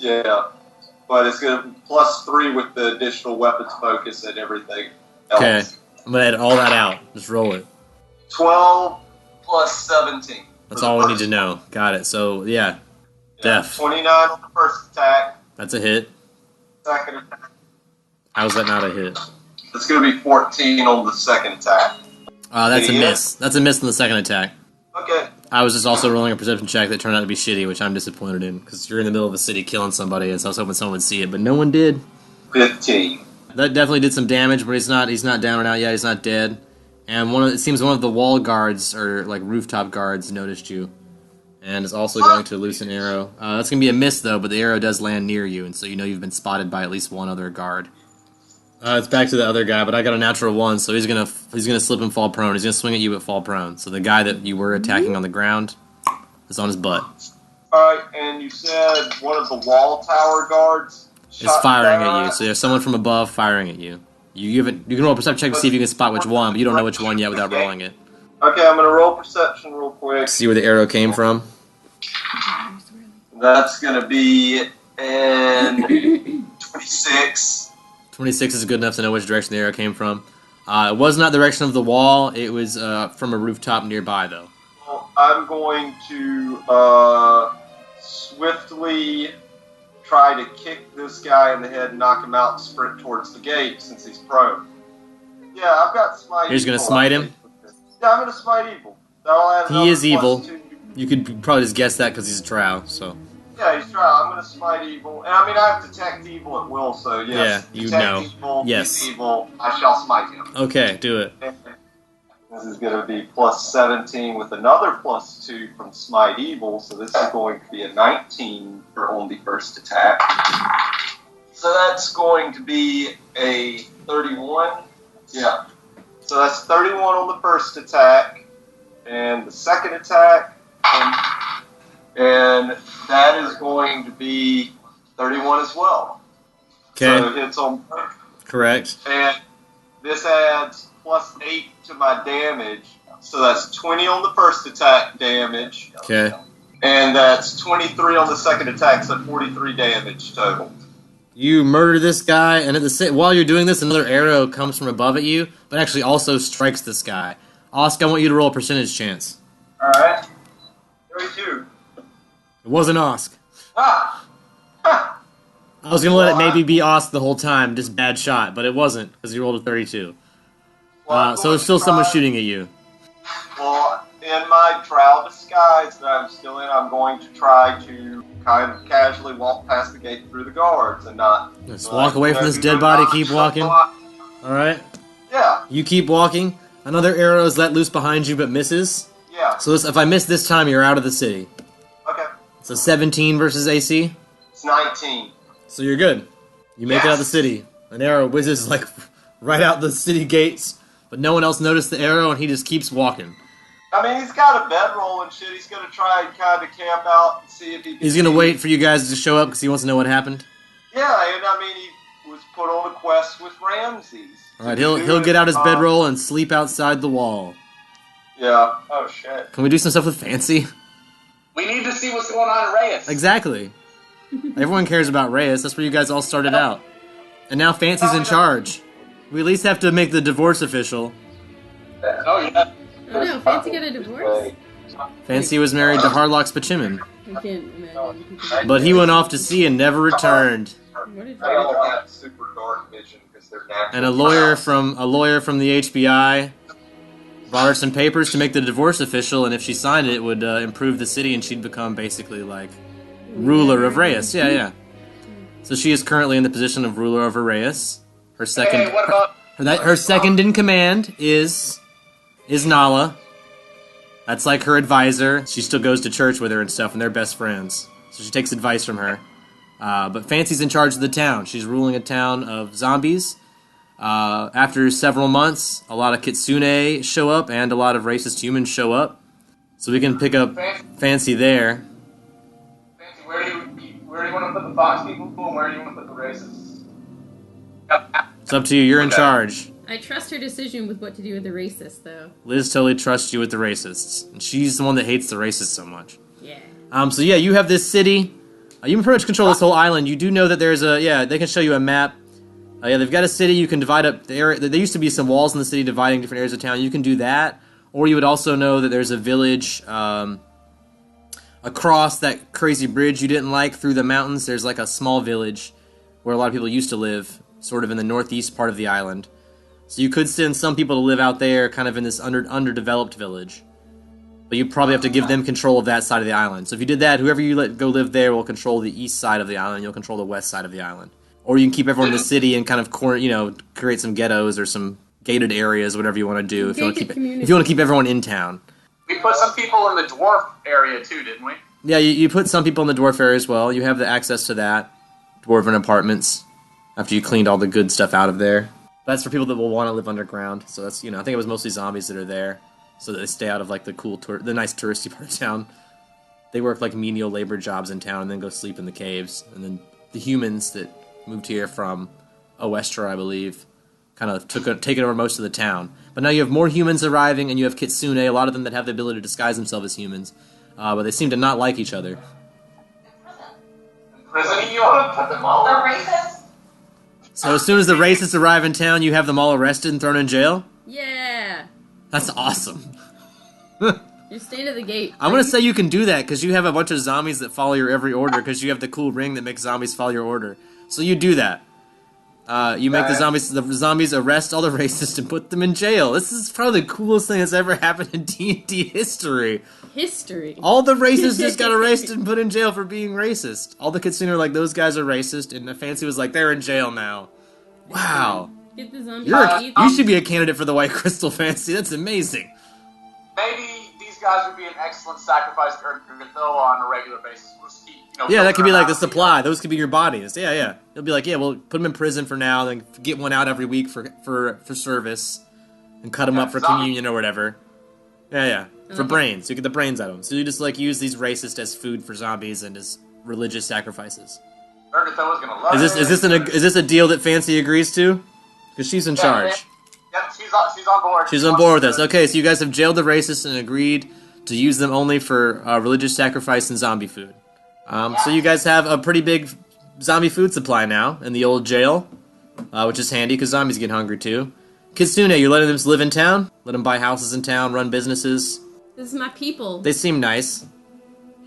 but it's going to +3 with the additional weapons focus and everything else. Okay, I'm going to add all that out. Just roll it. 12 plus 17. That's all we need to know. Got it. So, yeah. Def. 29 on the first attack. That's a hit. Second attack. How's that not a hit? It's going to be 14 on the second attack. That's a miss. That's a miss on the second attack. Okay. I was just also rolling a perception check that turned out to be shitty, which I'm disappointed in, because you're in the middle of a city killing somebody, and so I was hoping someone would see it, but no one did. 15. That definitely did some damage, but he's not down and out yet. He's not dead. And it seems one of the wall guards, or like rooftop guards, noticed you, and is also going to loose an arrow. That's going to be a miss, though, but the arrow does land near you, and so you know you've been spotted by at least one other guard. It's back to the other guy, but I got a natural 1, so he's gonna slip and fall prone. He's gonna swing at you but fall prone. So the guy that you were attacking on the ground is on his butt. Alright, and you said one of the wall tower guards is firing at you. So there's someone from above firing at you. You can roll a perception check to see if you can spot which one, but you don't know which one yet without rolling it. Okay, I'm gonna roll perception real quick. See where the arrow came from. That's gonna be in 26. 26 is good enough to know which direction the arrow came from. It was not the direction of the wall. It was from a rooftop nearby, though. Well, I'm going to swiftly try to kick this guy in the head and knock him out and sprint towards the gate since he's prone. Yeah, I've got smite. You're just going to smite him? Yeah, I'm going to smite evil. He is evil. You could probably just guess that because he's a drow, so... Yeah, he's trying. I'm going to smite evil. And I mean, I have detect evil at will, so yes. Yeah, you detect know. Evil, yes. Evil, I shall smite him. Okay, do it. This is going to be plus 17 with another plus 2 from smite evil, so this is going to be a 19 for on the first attack. So that's going to be a 31. Yeah. So that's 31 on the first attack, and the second attack, and that is going to be 31 as well. Okay. So it's on. Correct. And this adds plus 8 to my damage. So that's 20 on the first attack damage. Okay. And that's 23 on the second attack, so 43 damage total. You murder this guy, and while you're doing this, another arrow comes from above at you, but actually also strikes this guy. Oscar, I want you to roll a percentage chance. Alright. 32. It wasn't Osk. Ah! I was going to let it maybe be Osk the whole time, just bad shot, but it wasn't, because you rolled a 32. So there's still someone shooting at you. Well, in my drow disguise that I'm still in, I'm going to try to kind of casually walk past the gate through the guards and not... Just walk away from this dead body, keep walking. Alright? Yeah. You keep walking. Another arrow is let loose behind you, but misses. Yeah. So if I miss this time, you're out of the city. Okay. So 17 versus AC? It's 19. So you're good. You make it out of the city. An arrow whizzes like right out the city gates, but no one else noticed the arrow, and he just keeps walking. I mean, he's got a bedroll and shit. He's going to try and kind of camp out and see if he can... He's going to wait for you guys to show up because he wants to know what happened? Yeah, and I mean, he was put on a quest with Ramses. Alright, he'll get out his bedroll and sleep outside the wall. Yeah. Oh, shit. Can we do some stuff with Fancy? We need to see what's going on in Reyes. Exactly. Everyone cares about Reyes. That's where you guys all started out. And now Fancy's in charge. We at least have to make the divorce official. Oh, yeah. Oh no, Fancy got a divorce? Fancy was married to Harlock Spachimin. I can't imagine people. But he went off to sea and never returned. What is They all have super dark vision because they're natural. And a lawyer from the HBI brought her some papers to make the divorce official, and if she signed it, it would improve the city, and she'd become basically like ruler of Reyes. Yeah. So she is currently in the position of ruler of Reyes. Her second, Hey, what about... her second in command is Nala. That's like her advisor. She still goes to church with her and stuff, and they're best friends. So she takes advice from her. But Fancy's in charge of the town. She's ruling a town of zombies. After several months, a lot of Kitsune show up, and a lot of racist humans show up. So we can pick up Fancy there. Fancy, where do you want to put the fox people, and where do you want to put the racists? It's up to you. You're in charge. I trust her decision with what to do with the racist, though. Liz totally trusts you with the racists. And she's the one that hates the racists so much. Yeah. So yeah, you have this city. You can pretty much control this whole island. You do know that there's they can show you a map. They've got a city. You can divide up the area. There used to be some walls in the city dividing different areas of town. You can do that. Or you would also know that there's a village across that crazy bridge you didn't like through the mountains. There's like a small village where a lot of people used to live, sort of in the northeast part of the island. So you could send some people to live out there, kind of in this underdeveloped village. But you probably have to give them control of that side of the island. So if you did that, whoever you let go live there will control the east side of the island, and you'll control the west side of the island. Or you can keep everyone in the city and kind of create some ghettos or some gated areas, whatever you want to do. If you want to keep everyone in town. We put some people in the dwarf area too, didn't we? Yeah, you put some people in the dwarf area as well. You have the access to that. Dwarven apartments. After you cleaned all the good stuff out of there. That's for people that will want to live underground. So that's, I think it was mostly zombies that are there. So that they stay out of like the nice touristy part of town. They work like menial labor jobs in town and then go sleep in the caves. And then the humans that moved here from Oestra, I believe, kind of taken over most of the town. But now you have more humans arriving, and you have Kitsune, a lot of them that have the ability to disguise themselves as humans. But they seem to not like each other. Prison, you want to put them all in? Racist? So as soon as the racists arrive in town, you have them all arrested and thrown in jail? Yeah. That's awesome. You stay to the gate. I'm going to say you can do that, because you have a bunch of zombies that follow your every order, because you have the cool ring that makes zombies follow your order. So you do that. You make the zombies arrest all the racists and put them in jail. This is probably the coolest thing that's ever happened in D&D history. All the racists just got arrested and put in jail for being racist. All the Kitsune are like, those guys are racist, and the Fancy was like, they're in jail now. Wow. Get the zombies. You should be a candidate for the White Crystal, Fancy. That's amazing. Maybe these guys would be an excellent sacrifice to Urgatho on a regular basis. We'll just keep, Yeah, that could be like the supply. Those could be your bodies. Yeah. They'll be like, yeah, we'll put them in prison for now, then get one out every week for service, and cut them up for communion or whatever. Yeah. For brains. You get the brains out of them. So you just like use these racists as food for zombies and as religious sacrifices. Urgatho is gonna love Is this a deal that Fancy agrees to? Because she's in charge. Yep, she's on board. She's on board with this. Okay, so you guys have jailed the racists and agreed to use them only for religious sacrifice and zombie food. So you guys have a pretty big zombie food supply now in the old jail, which is handy because zombies get hungry too. Kitsune, you're letting them live in town? Let them buy houses in town, run businesses? This is my people. They seem nice.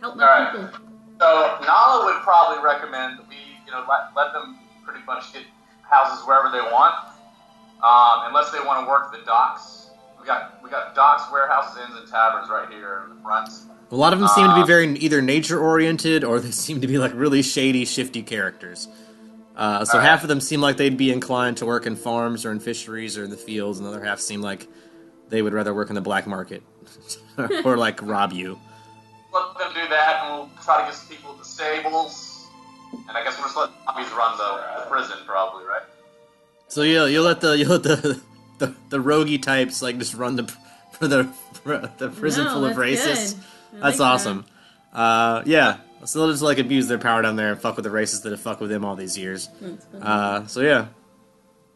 Help my people. So Nala would probably recommend that we, let them pretty much get houses wherever they want, unless they want to work the docks. We got docks, warehouses, inns, and taverns right here in the front. A lot of them seem to be very either nature-oriented, or they seem to be like really shady, shifty characters. So half of them seem like they'd be inclined to work in farms or in fisheries or in the fields, and the other half seem like they would rather work in the black market or like rob you. Let them do that, and we'll try to get some people at the stables, and I guess we'll just let zombies run the prison, probably, right? So you'll let the roguey types like just run the prison full of racists. That's awesome. Yeah. So they'll just like abuse their power down there and fuck with the racists that have fucked with them all these years. So yeah.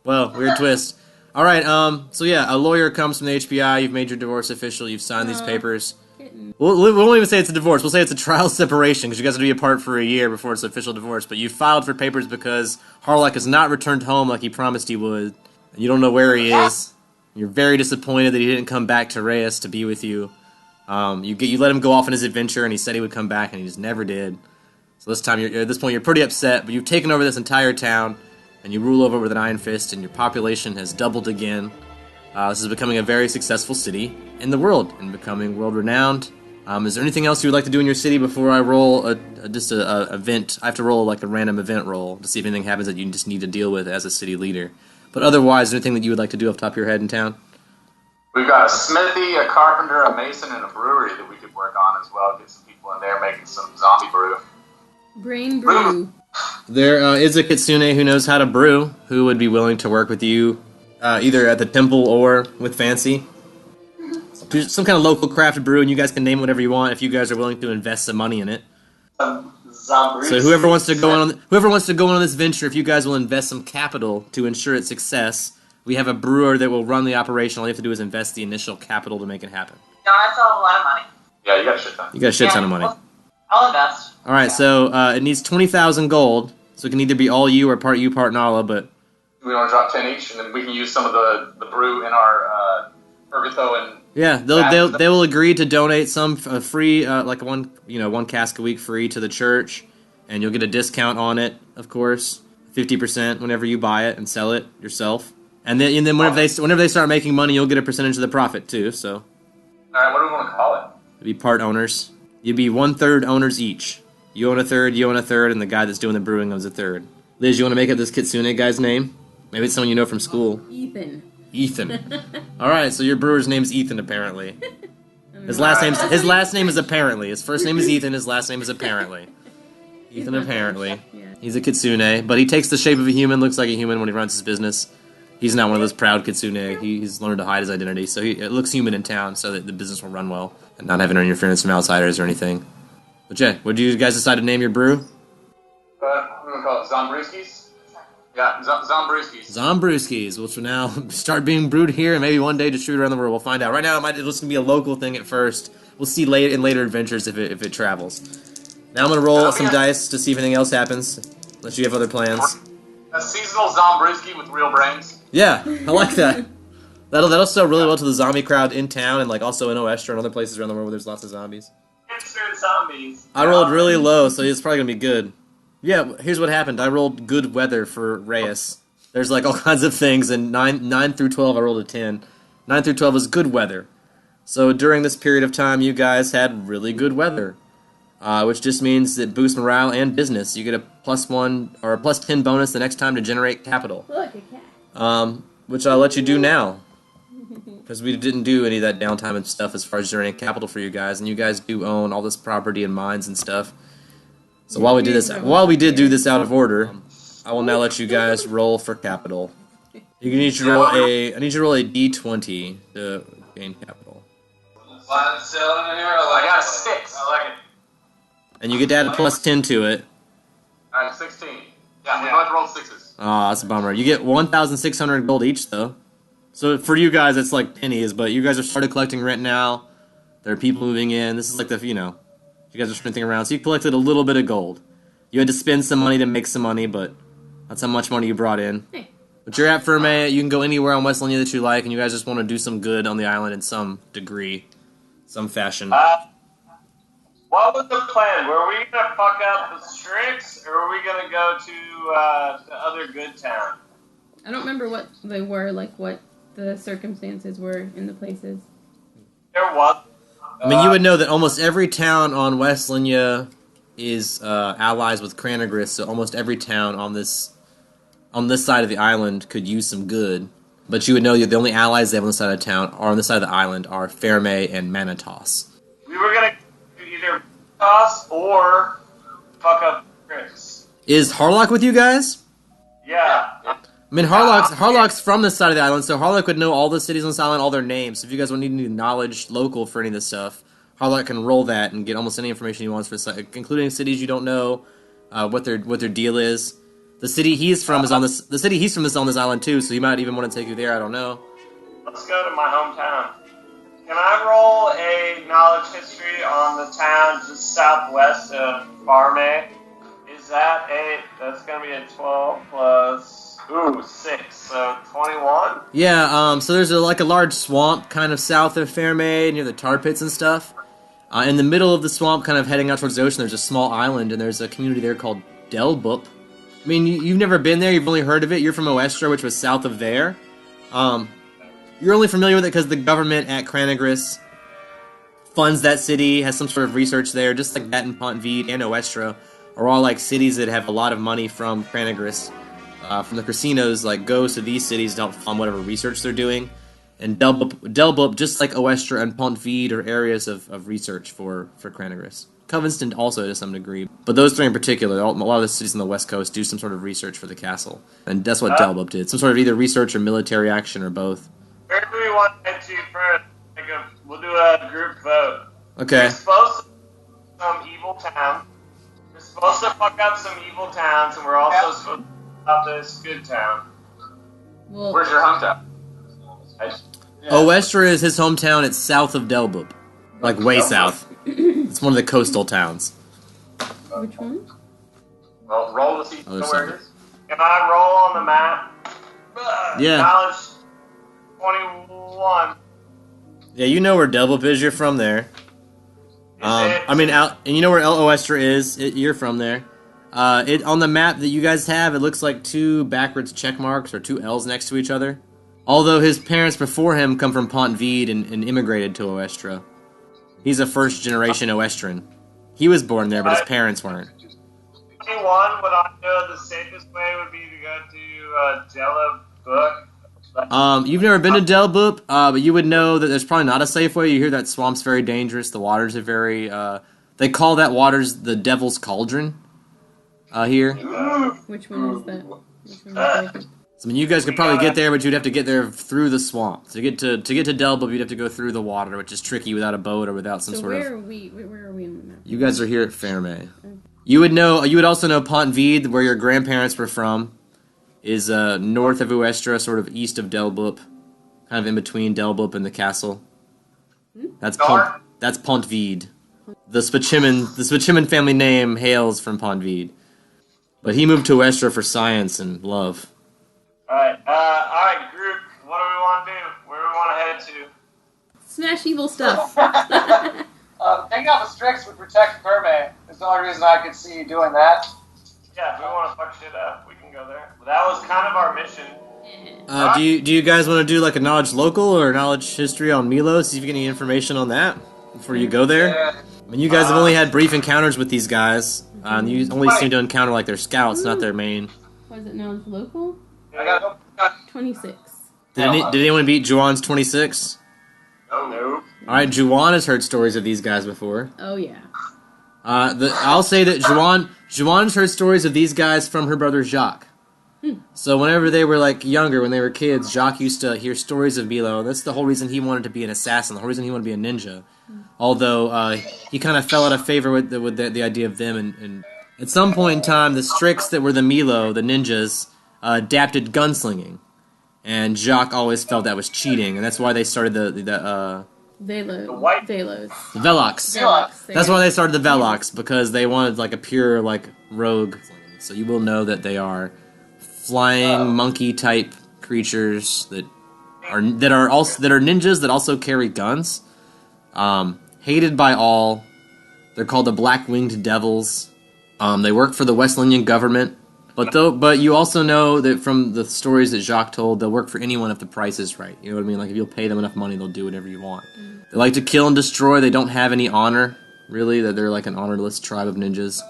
Well, weird twist. All right. So yeah, a lawyer comes from the HBI. You've made your divorce official. You've signed these papers. We won't even say it's a divorce. We'll say it's a trial separation because you guys have to be apart for a year before it's an official divorce. But you filed for papers because Harlock has not returned home like he promised he would. And you don't know where he is. You're very disappointed that he didn't come back to Reyes to be with you. You let him go off on his adventure, and he said he would come back, and he just never did. So this time, at this point, you're pretty upset, but you've taken over this entire town, and you rule over with an iron fist, and your population has doubled again. This is becoming a very successful city in the world, and becoming world-renowned. Is there anything else you would like to do in your city before I roll a event? I have to roll like a random event roll to see if anything happens that you just need to deal with as a city leader. But otherwise, is there anything that you would like to do off the top of your head in town? We've got a smithy, a carpenter, a mason, and a brewery that we could work on as well. Get some people in there making some zombie brew. Brain brew. There is a kitsune who knows how to brew, who would be willing to work with you, either at the temple or with Fancy. Some kind of local craft brew, and you guys can name whatever you want if you guys are willing to invest some money in it. So whoever wants to go on this venture, if you guys will invest some capital to ensure its success, we have a brewer that will run the operation. All you have to do is invest the initial capital to make it happen. No, that's a lot of money. Yeah, you got a shit ton. You got a shit ton of money. I'll invest. All right, so it needs 20,000 gold. So it can either be all you or part you, part Nala. But we want to drop 10 each, and then we can use some of the brew in our Urgatho and. Yeah, they will agree to donate some free, like one cask a week free to the church, and you'll get a discount on it, of course, 50% whenever you buy it and sell it yourself. And then whenever they start making money, you'll get a percentage of the profit too. So. All right, what do we want to call it? You'll be part owners. You'll be 1/3 owners each. You own a third, and the guy that's doing the brewing owns a third. Liz, you want to make up this kitsune guy's name? Maybe it's someone you know from school. Ethan. All right, so your brewer's name's Ethan, apparently. His last name is apparently. His first name is Ethan. His last name is apparently. Ethan, apparently. He's a kitsune, but he takes the shape of a human. Looks like a human when he runs his business. He's not one of those proud kitsune. He's learned to hide his identity, so it looks human in town, so that the business will run well and not have any interference from outsiders or anything. But yeah, would you guys decide to name your brew? We're gonna call it Zombrewskis. Yeah, Zombrewskis. Zombrewskis, which will now start being brewed here and maybe one day distributed around the world. We'll find out. Right now, it's just going to be a local thing at first. We'll see in later adventures if it travels. Now I'm going to roll some dice to see if anything else happens, unless you have other plans. A seasonal Zombrewski with real brains. Yeah, I like that. That'll sell really well to the zombie crowd in town and like also in Oestra and other places around the world where there's lots of zombies. Zombies. I rolled really low, so it's probably going to be good. Yeah, here's what happened. I rolled good weather for Reyes. There's like all kinds of things, and 9 through 12 I rolled a 10. 9 through 12 is good weather. So during this period of time, you guys had really good weather, which just means that boosts morale and business. You get a +1 or a +10 bonus the next time to generate capital. Look, a cat. Which I'll let you do now, because we didn't do any of that downtime and stuff as far as generating capital for you guys, and you guys do own all this property and mines and stuff. So while we did do this out of order, I will now let you guys roll for capital. I need you to roll a d20 to gain capital. I got a 6. I like it. And you get to add a +10 to it. I got 16. Yeah, we both rolled 6s. Oh, that's a bummer. You get 1,600 gold each, though. So for you guys, it's like pennies, but you guys have started collecting rent now. There are people moving in. This is like you guys are sprinting around, so you collected a little bit of gold. You had to spend some money to make some money, but that's how much money you brought in. Hey. But you're at Ferme, you can go anywhere on West Linia that you like, and you guys just want to do some good on the island in some degree, some fashion. What was the plan? Were we going to fuck up the Strix, or were we going to go to the other good town? I don't remember what they were, like what the circumstances were in the places. There was. I mean, you would know that almost every town on West Linia is allies with Cranagris, so almost every town on this side of the island could use some good. But you would know that the only allies they have on this side of town, or on this side of the island, are Ferme and Manitas. We were going to either us or fuck up Strix. Is Harlock with you guys? Yeah. I mean, Harlock's from this side of the island, so Harlock would know all the cities on this island, all their names. So if you guys would need any knowledge local for any of this stuff, Harlock can roll that and get almost any information he wants for the including cities you don't know, what their deal is. The city he's from is on this. The city he's from is on this island too, so he might even want to take you there. I don't know. Let's go to my hometown. Can I roll a knowledge history on the town just southwest of Farme? Is that that's going to be a 12 plus... Ooh, 6, so 21? Yeah, so there's like a large swamp kind of south of Fairmaid, near the tar pits and stuff. In the middle of the swamp, kind of heading out towards the ocean, there's a small island, and there's a community there called Delbup. I mean, you've never been there, you've only heard of it. You're from Oestra, which was south of there. You're only familiar with it because the government at Cranagris funds that city, has some sort of research there, just like that in Pontvede and Oestra are all like cities that have a lot of money from Cranagris. From the casinos, like, goes to these cities to help fund whatever research they're doing. And Delbup, just like Oestra and Pontvede, are areas of research for Cranagris. Covenston also to some degree. But those three in particular, a lot of the cities on the west coast do some sort of research for the castle. And that's what Delbup did. Some sort of either research or military action or both. Where do we want to head to first? We'll do a group vote. Okay. We're supposed to some evil town. We're supposed to fuck up some evil towns, and we're also supposed to fuck up this good town. Well, Where's your hometown? Oestra is his hometown. It's south of Delbup. Like, way south. It's one of the coastal towns. which one? Well, roll to see Other where side. it is. Can I roll on the map? Yeah. Knowledge 21. Yeah, you know where Delbup is. You're from there. Is it? I mean, and you know where Oestra is. You're from there. On the map that you guys have, it looks like two backwards check marks or two L's next to each other. Although his parents before him come from Pontvede and immigrated to Oestra. He's a first-generation Oestran. He was born there, but his parents weren't. 21, what I know the safest way would be to go to Della Book. You've never been to Delbup, but you would know that there's probably not a safe way. You hear that swamp's very dangerous. The waters are very, they call that waters the Devil's Cauldron, here. Which one is that? Which one is that? So, I mean, you guys could probably get there, but you'd have to get there through the swamp. To get to Delbup, you'd have to go through the water, which is tricky without a boat or without some So sort where of... are we? Where are we on the map? You guys are here at Fairmay. You would also know Pontvede, where your grandparents were from, is north of Uestra, sort of east of Delbup, kind of in between Delbup and the castle. That's Pontvede. The Spachiman family name hails from Pontvede. But he moved to Uestra for science and love. Alright, group, what do we want to do? Where do we want to head to? Smash evil stuff. Hanging out with Strix would protect Verme. Is the only reason I could see you doing that. Yeah, if we want to fuck shit up, we can go there. But that was kind of our mission. Do you guys want to do like a knowledge local or knowledge history on Milo? See if you get any information on that before you go there. Yeah. I mean, you guys have only had brief encounters with these guys. You only seem to encounter like their scouts, not their main. Was it knowledge local? I got 26. Did anyone beat Juwan's 26? Nope. All right, Juwan has heard stories of these guys before. Oh yeah. I'll say that Juwan's heard stories of these guys from her brother Jacques. So whenever they were like younger, when they were kids, Jacques used to hear stories of Milo. That's the whole reason he wanted to be an assassin. The whole reason he wanted to be a ninja. Although he kind of fell out of favor with the idea of them. And at some point in time, the Strix that were the Milo, the ninjas, adapted gunslinging, and Jacques always felt that was cheating, and that's why they started the white- Velos. Velox. That's why they started the Velox, because they wanted like a pure like rogue. So you will know that they are flying monkey type creatures that are ninjas that also carry guns. Hated by all. They're called the Black Winged Devils. They work for the West Lindian government. But you also know that from the stories that Jacques told, they'll work for anyone if the price is right. You know what I mean? Like, if you'll pay them enough money, they'll do whatever you want. They like to kill and destroy. They don't have any honor, really. They're like an honorless tribe of ninjas.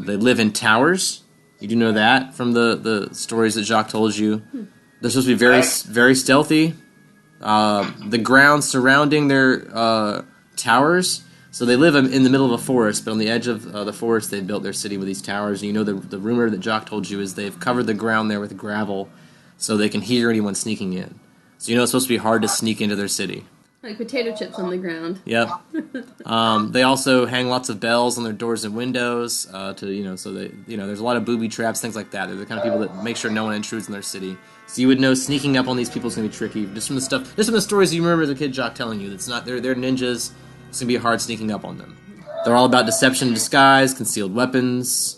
They live in towers. You do know that from the stories that Jacques told you. They're supposed to be very, very stealthy. The ground surrounding their towers... So they live in the middle of a forest, but on the edge of the forest they built their city with these towers. And you know the rumor that Jacques told you is they've covered the ground there with gravel so they can hear anyone sneaking in. So you know it's supposed to be hard to sneak into their city. Like potato chips on the ground. Yep. They also hang lots of bells on their doors and windows so there's a lot of booby traps, things like that. They're the kind of people that make sure no one intrudes in their city. So you would know sneaking up on these people is going to be tricky. Just from the stories you remember as a kid Jacques telling you. It's not they're ninjas. It's going to be hard sneaking up on them. They're all about deception and disguise, concealed weapons.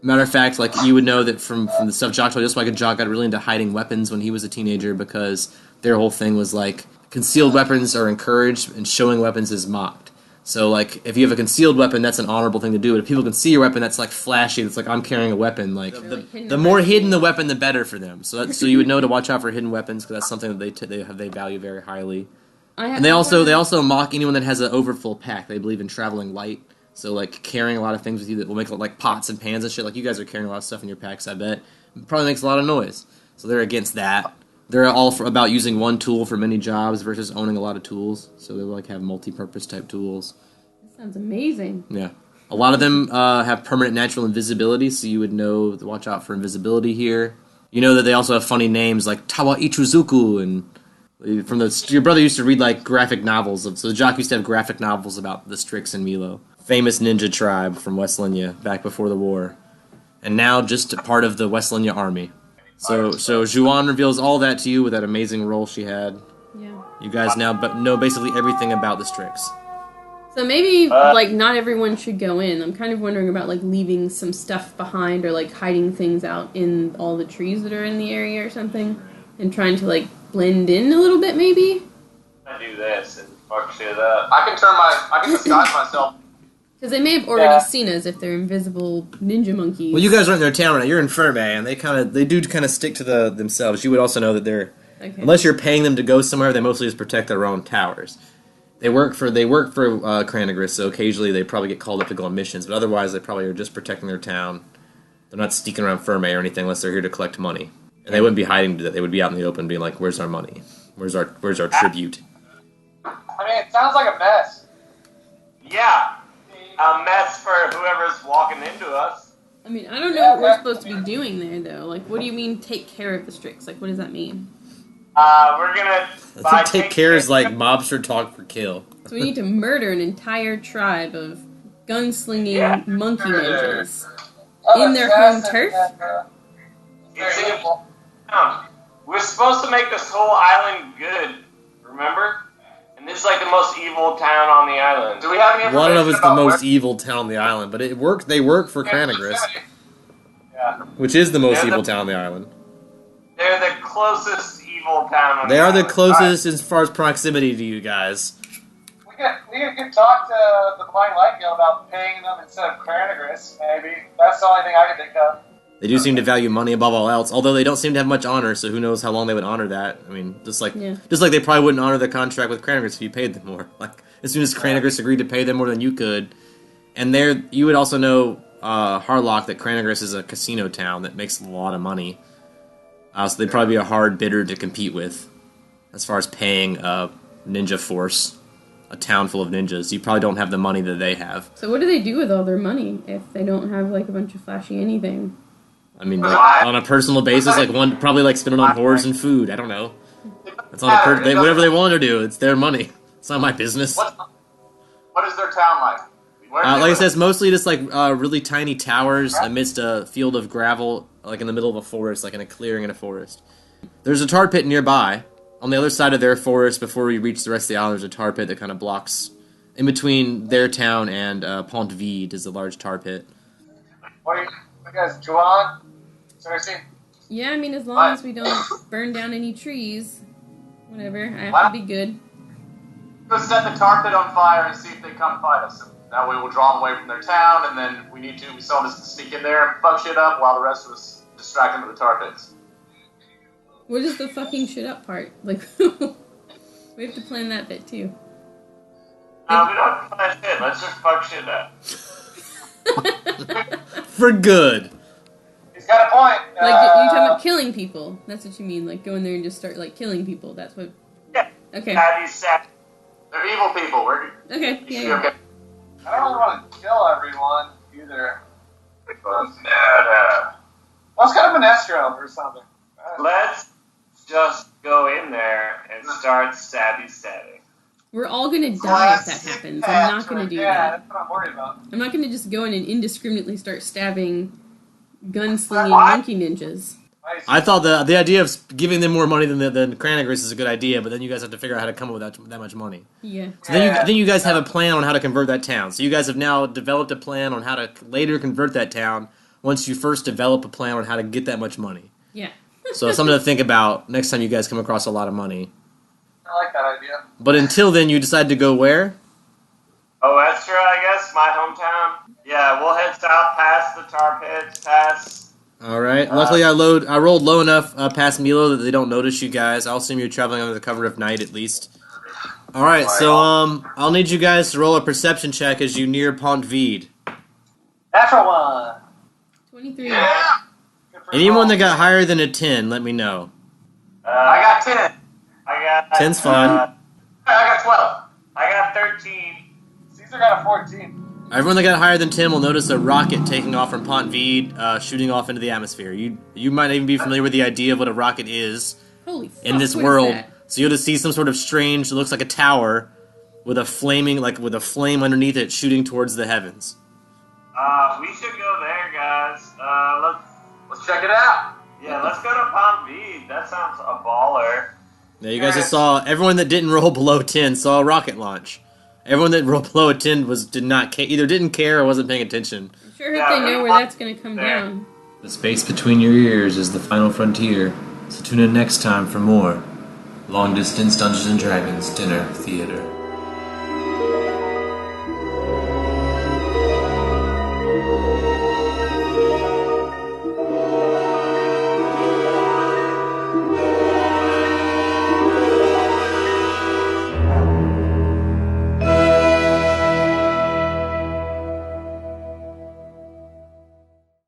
Matter of fact, like, you would know that from the stuff Jacques told you, that's why Jacques got really into hiding weapons when he was a teenager, because their whole thing was, like, concealed weapons are encouraged and showing weapons is mocked. So, like, if you have a concealed weapon, that's an honorable thing to do. But if people can see your weapon, that's, like, flashy. It's like, I'm carrying a weapon. Like, the more hidden the weapon, the better for them. So you would know to watch out for hidden weapons, because that's something that they value very highly. And they also mock anyone that has an overfull pack. They believe in traveling light. So, like, carrying a lot of things with you that will make, like, pots and pans and shit. Like, you guys are carrying a lot of stuff in your packs, I bet. It probably makes a lot of noise. So they're against that. They're all about using one tool for many jobs versus owning a lot of tools. So they like have multi-purpose type tools. That sounds amazing. Yeah. A lot of them have permanent natural invisibility, so you would know to watch out for invisibility here. You know that they also have funny names like Tawa Ichuzuku, and your brother used to read like graphic novels. So the Jock used to have graphic novels about the Strix and Milo. Famous ninja tribe from Westlinia back before the war. And now just part of the Westlinia army. So Juan reveals all that to you with that amazing role she had. Yeah. You guys now know basically everything about the Strix. So maybe, like, not everyone should go in. I'm kind of wondering about, like, leaving some stuff behind or, like, hiding things out in all the trees that are in the area or something. And trying to, like, blend in a little bit, maybe? I do this and fuck shit up. I can disguise myself. Because they may have already seen us if they're invisible ninja monkeys. Well, you guys aren't in their town right now. You're in Ferme, and they do kind of stick to themselves. You would also know that they're... Okay. Unless you're paying them to go somewhere, they mostly just protect their own towers. They work for Cranagris, so occasionally they probably get called up to go on missions, but otherwise they probably are just protecting their town. They're not sneaking around Ferme or anything unless they're here to collect money. And they wouldn't be hiding to that. They would be out in the open being like, where's our money? Where's our tribute? I mean, it sounds like a mess. Yeah. A mess for whoever's walking into us. I mean, I don't know what we're supposed to be doing there, though. Like, what do you mean, take care of the Strix? Like, what does that mean? We're gonna... I think take care is like mobster talk for kill. So we need to murder an entire tribe of gunslinging monkey ninjas in their home turf? We're supposed to make this whole island good, remember? And this is like the most evil town on the island. Do we have any information One of us the most where... evil town on the island, but it worked. They work for Cranagris, which is the most evil town on the island. They're the closest evil town on They the are island. the closest as far as proximity to you guys. We could talk to the Blind Light Guild about paying them instead of Cranagris, maybe. That's the only thing I can think of. They do seem to value money above all else, although they don't seem to have much honor, so who knows how long they would honor that. I mean, just like they probably wouldn't honor their contract with Cranagris if you paid them more. Like, as soon as Cranagris agreed to pay them more than you could. And you would also know, Harlock, that Cranagris is a casino town that makes a lot of money. So they'd probably be a hard bidder to compete with, as far as paying a ninja force, a town full of ninjas. You probably don't have the money that they have. So what do they do with all their money if they don't have, like, a bunch of flashy anything? I mean, like, on a personal basis, like probably like spend it on whores and food. I don't know. It's on whatever they want to do. It's their money. It's not my business. What is their town like? Like I said, it's mostly just like really tiny towers amidst a field of gravel, like in the middle of a forest, like in a clearing in a forest. There's a tar pit nearby. On the other side of their forest, before we reach the rest of the island, there's a tar pit that kind of blocks in between their town and Pont Vide is a large tar pit. What are you guys, Juan? Seriously? Yeah, I mean, as long as we don't burn down any trees, whatever, I have to be good. Go set the tar pit on fire and see if they come fight us. That way we'll draw them away from their town, and then we still have to sneak in there and fuck shit up while the rest of us distract them with the tar pits. What is the fucking shit up part? Like, we have to plan that bit, too. No, we don't plan shit. Let's just fuck shit up. For good. He's got a point. Like, you're talking about killing people. That's what you mean. Like, go in there and just start, like, killing people. That's what... Yeah. Okay. They're evil people. Okay, yeah. Okay. I don't really want to kill everyone, either. No. Let's go to Minestrone or something. Let's just go in there and start stabbing. We're all gonna die if that happens. I'm not gonna do Yeah, that. that's what I'm worried about. I'm not gonna just go in and indiscriminately start stabbing gunslinging monkey ninjas. I thought the idea of giving them more money than Cranagris is a good idea, but then you guys have to figure out how to come up with that much money. Yeah. So then you guys have a plan on how to convert that town. So you guys have now developed a plan on how to later convert that town once you first develop a plan on how to get that much money. Yeah. So it's something to think about next time you guys come across a lot of money. I like that idea. But until then, you decide to go where? Oh, Estra, I guess, my hometown. Yeah, we'll head south past the tar pits, past... Alright, luckily I rolled low enough past Milo that they don't notice you guys. I'll assume you're traveling under the cover of night at least. Alright, so I'll need you guys to roll a perception check as you near Pont Vide. Natural one. 23. Yeah. Anyone that got higher than a 10, let me know. I got 10. I got... 10's fine. I got 12. I got 13. Caesar got a 14. Everyone that got higher than 10 will notice a rocket taking off from Pont Vide, shooting off into the atmosphere. You might even be familiar with the idea of what a rocket is Holy fuck, in this what is world. that? So you'll just see some sort of strange, it looks like a tower, with a flaming, with a flame underneath it shooting towards the heavens. We should go there, guys. Let's check it out. Yeah, let's go to Pont Vide. That sounds a baller. Now you guys just saw, everyone that didn't roll below 10 saw a rocket launch. Everyone that rolled below a 10 either didn't care or wasn't paying attention. I'm sure hope they know where that's going to come down. The space between your ears is the final frontier, so tune in next time for more Long Distance Dungeons & Dragons Dinner Theater.